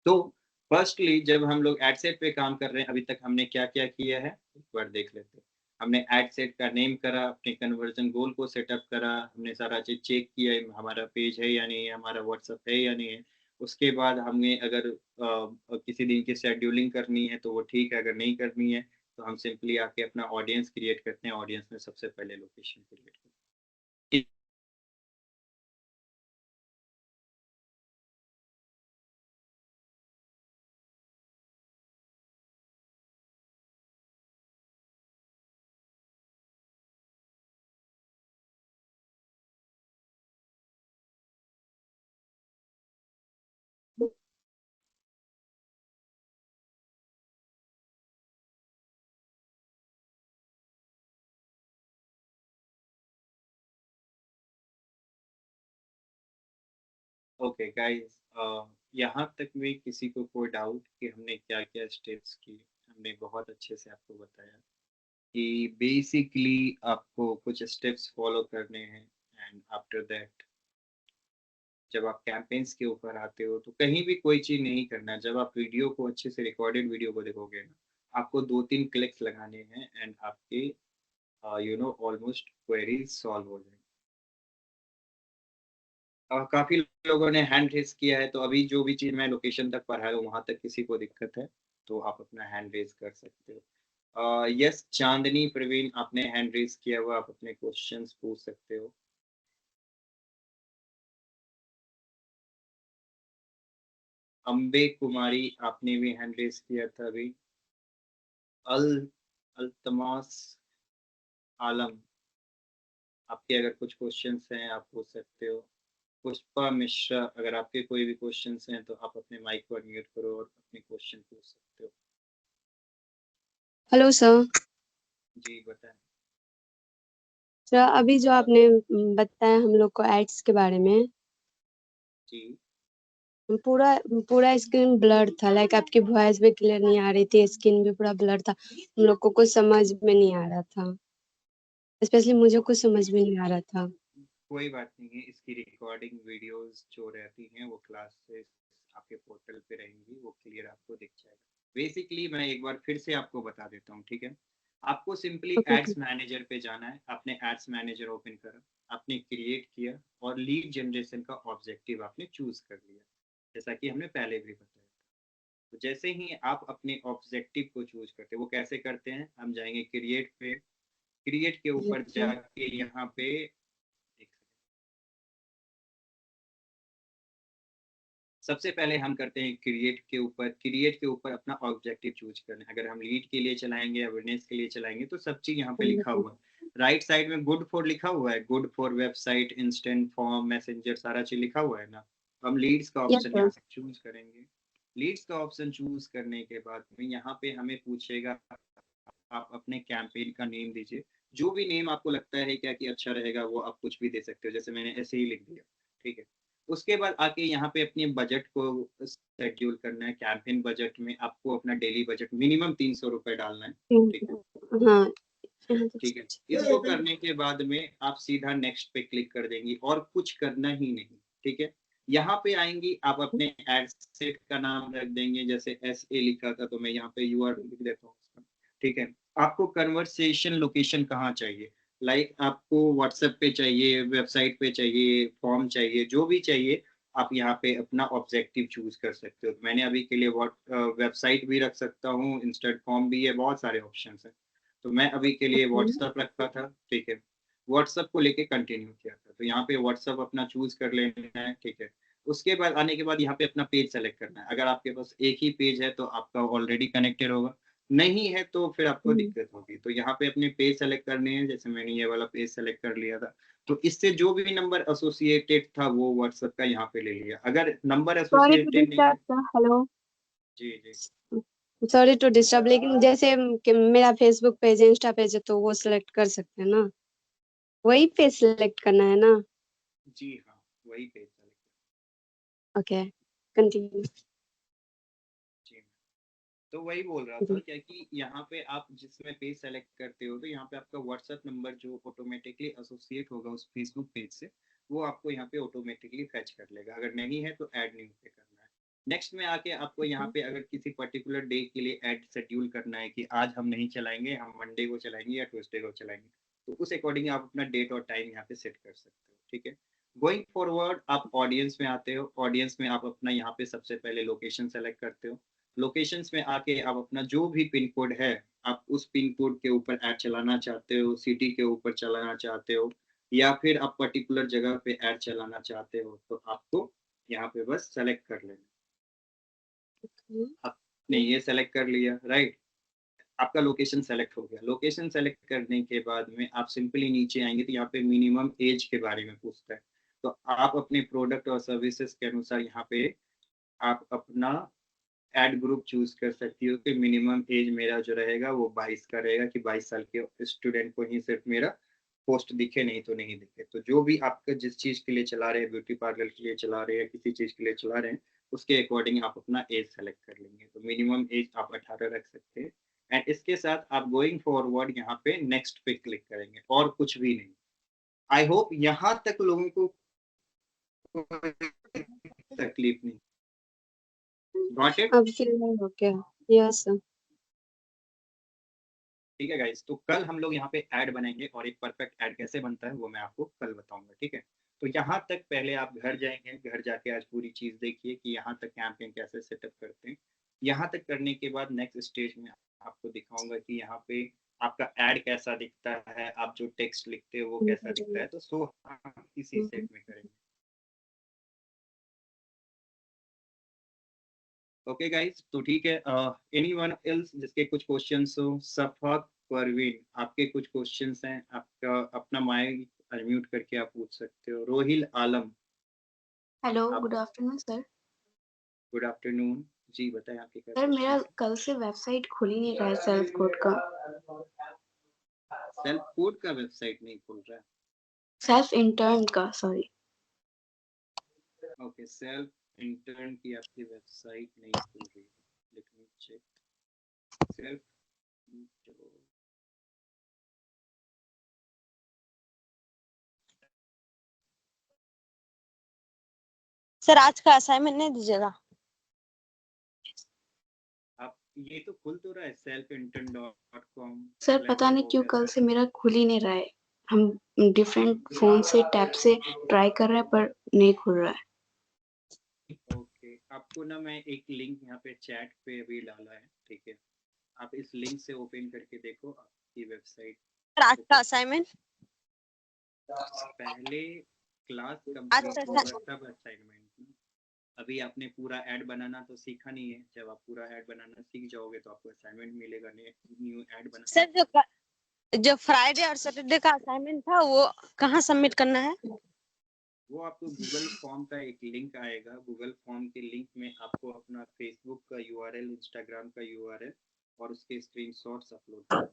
तो फर्स्टली जब हम लोग एड सेट पे काम कर रहे हैं, अभी तक हमने क्या क्या किया है एक बार देख लेते हैं। हमने एड सेट का नेम करा, अपने कन्वर्जन गोल को सेटअप करा, हमने सारा चीज चेक किया हमारा पेज है या नहीं है, हमारा व्हाट्सएप है या नहीं है। उसके बाद हमने अगर किसी दिन की शेड्यूलिंग करनी है तो वो ठीक है, अगर नहीं करनी है तो हम सिंपली आके अपना ऑडियंस क्रिएट करते हैं। ऑडियंस में सबसे पहले लोकेशन क्रिएट करते हैं। ओके गाइस, यहाँ तक में किसी को कोई डाउट कि हमने क्या क्या स्टेप्स किए? हमने बहुत अच्छे से आपको बताया कि बेसिकली आपको कुछ स्टेप्स फॉलो करने हैं, एंड आफ्टर दैट जब आप कैंपेन्स के ऊपर आते हो तो कहीं भी कोई चीज़ नहीं करना। जब आप वीडियो को अच्छे से रिकॉर्डेड वीडियो को देखोगे ना, आपको 2-3 क्लिक्स लगाने हैं एंड आपके ऑलमोस्ट क्वेरीज सॉल्व हो जाएंगे। काफी लोगों ने हैंड रेज किया है, तो अभी जो भी चीज मैं लोकेशन तक पढ़ाया हूँ वहां तक किसी को दिक्कत है तो आप अपना हैंड रेज कर सकते हो। यस, चांदनी प्रवीण आपने हैंड रेज किया हुआ, आप अपने क्वेश्चंस पूछ सकते हो। अम्बे कुमारी आपने भी हैंड रेज किया था अभी। अल अल्तमास आलम, आपके अगर कुछ क्वेश्चंस हैं आप पूछ सकते हो। पुष्पा मिश्रा, अगर आपके कोई भी क्वेश्चंस हैं तो आप अपने माइक को अनम्यूट करो और अपने क्वेश्चन पूछ सकते हो। Hello sir. जी बताएं। सर अभी जो आपने बताया हम लोग को एड्स के बारे में, जी पूरा पूरा स्क्रीन ब्लर था, लाइक आपकी वॉइस भी क्लियर नहीं आ रही थी, स्क्रीन भी पूरा ब्लर था, हम लोग को कुछ समझ में नहीं आ रहा था, स्पेशली मुझे कुछ समझ में नहीं आ रहा था। कोई बात नहीं है, इसकी रिकॉर्डिंग वीडियोस जो रहती हैं वो क्लासेस आपके पोर्टल पे रहेंगी, वो क्लियर आपको दिख जाएगा। बेसिकली मैं एक बार फिर से आपको बता देता हूँ, ठीक है। आपको सिंपली ओके एड्स मैनेजर पे जाना है, आपने एड्स मैनेजर ओपन करा, आपने क्रिएट किया और लीड जनरेशन का ऑब्जेक्टिव आपने चूज कर लिया, जैसा कि हमने पहले भी बताया। तो जैसे ही आप अपने ऑब्जेक्टिव को चूज करते हैं, वो कैसे करते हैं, हम जाएंगे क्रिएट पे, क्रिएट के ऊपर जाके यहाँ पे सबसे पहले हम करते हैं क्रिएट के ऊपर अपना ऑब्जेक्टिव चूज करना है। अगर हम लीड के लिए चलाएंगे, अवेयरनेस के लिए चलाएंगे, तो सब चीज यहाँ पे लिखा हुआ है। राइट साइड में गुड फॉर लिखा हुआ है, good for website, instant form, messenger, सारा चीज लिखा हुआ है ना। हम लीड्स का यस ऑप्शन सर। यहाँ से चूज करेंगे। लीड्स का ऑप्शन चूज करने के बाद में यहाँ पे हमें पूछेगा आप अपने कैंपेन का नेम दीजिए, जो भी नेम आपको लगता है क्या कि अच्छा रहेगा वो आप कुछ भी दे सकते हो, जैसे मैंने ऐसे ही लिख दिया, ठीक है। उसके बाद आके यहाँ पे अपने बजट को शेड्यूल करना है। कैंपेन बजट में आपको अपना डेली बजट मिनिमम 300 रुपए डालना है, ठीक है। हाँ ठीक है, इसको करने के बाद में आप सीधा नेक्स्ट पे क्लिक कर देंगी और कुछ करना ही नहीं, ठीक है। यहाँ पे आएंगी, आप अपने एड सेट का नाम रख देंगे, जैसे SA लिखा था तो मैं यहाँ पे UR लिख देता हूँ उसका, ठीक है। आपको कन्वर्सेशन लोकेशन कहाँ चाहिए, लाइक आपको व्हाट्सएप पे चाहिए, वेबसाइट पे चाहिए, फॉर्म चाहिए, जो भी चाहिए आप यहाँ पे अपना ऑब्जेक्टिव चूज कर सकते हो। मैंने अभी के लिए वेबसाइट भी रख सकता हूँ, इंस्टेंट फॉर्म भी है, बहुत सारे ऑप्शन है। तो मैं अभी के लिए व्हाट्सएप रखा था, ठीक है। व्हाट्सएप को लेके कंटिन्यू किया था, तो यहाँ पे व्हाट्सएप अपना चूज कर लेना है, ठीक है। उसके बाद आने के बाद यहाँ पे अपना पेज सेलेक्ट करना है। अगर आपके पास एक ही पेज है तो आपका ऑलरेडी कनेक्टेड होगा, नहीं है तो फिर आपको दिक्कत होगी। तो यहाँ पे अपने पेज सेलेक्ट करने हैं, जैसे मैंने ये वाला पेज सेलेक्ट कर लिया था, तो इससे जो भी नंबर एसोसिएटेड था वो व्हाट्सएप का यहाँ पे ले लिया। अगर नंबर सॉरी टू एसोसिएटेड नहीं है, डिस्टर्ब सर। हेलो। जी जी सॉरी टू डिस्टर्ब, लेकिन जैसे कि मेरा फेसबुक पेज, इंस्टा पेज है, तो वो सिलेक्ट कर सकते हैं ना, वही पेज सिलेक्ट करना है ना। जी हाँ, वही पेज सेलेक्ट। Okay, continue. जी, तो वही बोल रहा था क्या कि यहाँ पे आप जिसमें पेज सेलेक्ट करते हो, तो यहाँ पे आपका व्हाट्सएप नंबर जो ऑटोमेटिकली एसोसिएट होगा उस फेसबुक पेज से, वो आपको यहाँ पे ऑटोमेटिकली फैच कर लेगा। अगर नहीं है तो ऐड न्यू पे करना है। नेक्स्ट में आके आपको यहाँ पे अगर किसी पर्टिकुलर डे के लिए ऐड शेड्यूल करना है कि आज हम नहीं चलाएंगे, हम मंडे को चलाएंगे या ट्यूसडे को चलाएंगे, तो उस अकॉर्डिंग आप अपना डेट और टाइम यहाँ पे सेट कर सकते हो, ठीक है। गोइंग फॉरवर्ड आप ऑडियंस में आते हो। ऑडियंस में आप अपना यहाँ पे सबसे पहले लोकेशन सेलेक्ट करते हो। लोकेशंस में आके आप अपना जो भी पिन कोड है, आप उस पिन कोड के ऊपर ऐड चलाना चाहते हो, सिटी के ऊपर चलाना चाहते हो, या फिर आप पर्टिकुलर जगह पे ऐड चलाना चाहते हो, तो आपको यहाँ पे बस सेलेक्ट कर लेना। आपने ये सेलेक्ट कर लिया, राइट। आपका लोकेशन सेलेक्ट हो गया। लोकेशन सेलेक्ट करने के बाद में आप सिंपली नीचे आएंगे तो यहाँ पे मिनिमम एज के बारे में पूछता है। तो आप अपने प्रोडक्ट और सर्विसेज के अनुसार यहाँ पे आप अपना एड ग्रुप चूज कर सकती हो कि मिनिमम एज मेरा जो रहेगा वो 22 का रहेगा, कि 22 साल के स्टूडेंट को ही सिर्फ मेरा पोस्ट दिखे, नहीं तो नहीं दिखे। तो जो भी आपका जिस चीज के लिए चला रहे हैं, ब्यूटी पार्लर के लिए चला रहे हैं, किसी चीज के लिए चला रहे हैं, उसके अकॉर्डिंग आप अपना एज सेलेक्ट कर लेंगे। तो मिनिमम एज आप 18 रख सकते हैं। एंड इसके साथ आप गोइंग फॉरवर्ड यहाँ पे नेक्स्ट पे क्लिक करेंगे, और कुछ भी नहीं। आई होप यहाँ तक लोगों को कोई तकलीफ नहीं। Got it? अब क्लियर हो गया। Yes sir. ठीक है गाइस, तो कल हम लोग यहाँ पे ऐड बनाएंगे और एक परफेक्ट ऐड कैसे बनता है वो मैं आपको कल बताऊंगा, ठीक है। तो यहाँ तक पहले आप घर जाएंगे, घर जाके आज पूरी चीज देखिए कि यहाँ तक कैंपेन कैसे सेटअप करते हैं। यहाँ तक करने के बाद नेक्स्ट स्टेज में आपको दिखाऊंगा कि यहाँ पे आपका ऐड कैसा दिखता है, आप जो टेक्स्ट लिखते हो वो कैसा दिखता है। तो सो हम इसी सेट में करेंगे। ओके गाइस, तो ठीक है। एनीवन एल्स जिसके कुछ क्वेश्चंस हो? सफाक परवीन, आपके कुछ क्वेश्चंस हैं, आपका अपना माइक अनम्यूट करके आप पूछ सकते हो। रोहिल आलम, हेलो, आप good afternoon sir. Good afternoon. जी बताएं आपके क्या सर मेरा questions हैं? कल से वेबसाइट खुल ही नहीं रहा है सेल्फ कोड का। सेल्फ कोड का वेबसाइट नहीं खुल रहा है। सेल्फ इंटर्न का, सॉरी। ओके, सेल्फ इंटर्न की आपकी वेबसाइट नहीं खुल रही है। Let me check. Self sir आज का असाइनमेंट नहीं दीजिएगा? आप ये तो खुल तो रहा है selfintern.com। सर पता नहीं क्यों कल से मेरा खुल ही नहीं रहा है। हम डिफरेंट फोन से टैब से ट्राई कर रहे हैं पर नहीं खुल रहा है। ओके, आपको ना मैं एक लिंक यहाँ पे चैट पे अभी डाला है, ठीक है? आप इस लिंक से ओपन करके देखो आपकी वेबसाइट। सर आज का असाइनमेंट? पहले क्लास आज कंप्लीट का होगा तब असाइनमेंट। अभी आपने पूरा ऐड बनाना तो सीखा नहीं है। जब आप पूरा ऐड बनाना सीख जाओगे तो आपको असाइनमेंट मिलेगा, न्यू ऐड बना। सर जो फ्राइडे और सैटरडे का असाइनमेंट था वो कहाँ सबमिट करना है? वो आपको गूगल फॉर्म का एक लिंक आएगा। गूगल फॉर्म के लिंक में आपको अपना फेसबुक का यूआरएल, इंस्टाग्राम का यूआरएल और उसके स्क्रीनशॉट्स अपलोड करना है।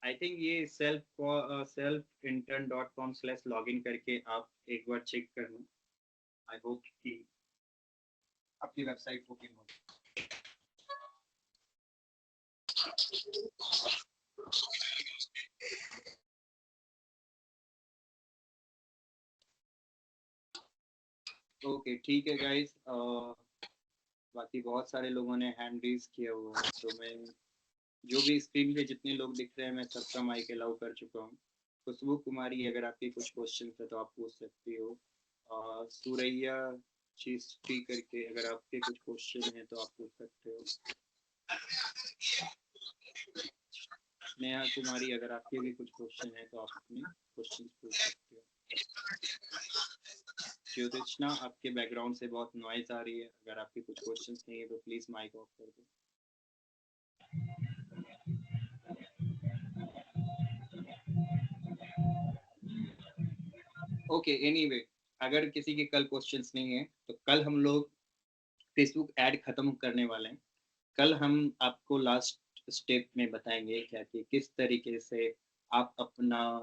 आई थिंक ये selfintern.com/login करके आप एक बार चेक करना। आई होप कि आपकी वेबसाइट ओपन हो। ओके ठीक है गाइस, बाकी बहुत सारे लोगों ने हैंड रेज किया हुआ है, तो मैं जो भी स्क्रीन पे जितने लोग दिख रहे हैं मैं सबका माइक अलाउ कर चुका हूँ। खुशबू कुमारी, अगर आपके कुछ क्वेश्चन है तो आप पूछ सकती हो। सुरैया चिश्ती करके अगर आपके कुछ क्वेश्चन है तो आप पूछ सकते हो। नेहा कुमारी, अगर आपके भी कुछ क्वेश्चन है तो आप अपने क्वेश्चन पूछ सकते हो। ज्योतिषना, आपके बैकग्राउंड से बहुत नॉइज आ रही है। अगर आपके कुछ क्वेश्चंस नहीं है तो प्लीज माइक ऑफ कर दो। ओके एनीवे, अगर किसी के कल क्वेश्चंस नहीं है तो कल हम लोग फेसबुक ऐड खत्म करने वाले हैं। कल हम आपको लास्ट स्टेप में बताएंगे क्या कि किस तरीके से आप अपना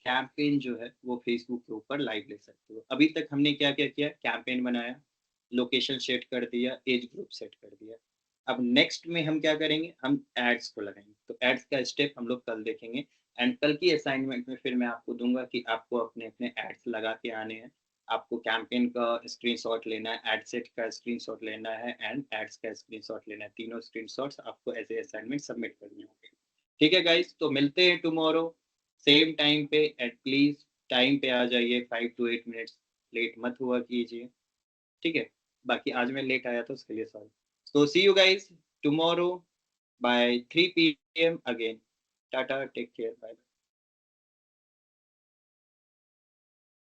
कैंपेन जो है वो फेसबुक के ऊपर लाइव ले सकते हो। अभी तक हमने क्या क्या किया? कैंपेन बनाया, लोकेशन सेट कर दिया, एज ग्रुप सेट कर दिया। अब नेक्स्ट में हम क्या करेंगे? हम एड्स को लगाएंगे। तो एड्स का स्टेप हम लोग कल देखेंगे एंड कल की असाइनमेंट में फिर मैं आपको दूंगा कि आपको अपने अपने एड्स लगा के आने हैं। आपको कैंपेन का स्क्रीनशॉट लेना है, एड सेट का स्क्रीनशॉट लेना है एंड एड्स का स्क्रीनशॉट लेना है। तीनों स्क्रीनशॉट्स आपको एज ए असाइनमेंट सबमिट करने होंगे। ठीक है गाइस, तो मिलते हैं टुमारो सेम टाइम पे। एटलीस्ट टाइम पे आ जाइए, 5 to 8 मिनट्स लेट मत हुआ कीजिए, ठीक है? बाकी आज मैं लेट आया था उसके लिए sorry. So see you guys tomorrow by 3 p.m. again. Tata, take care, bye.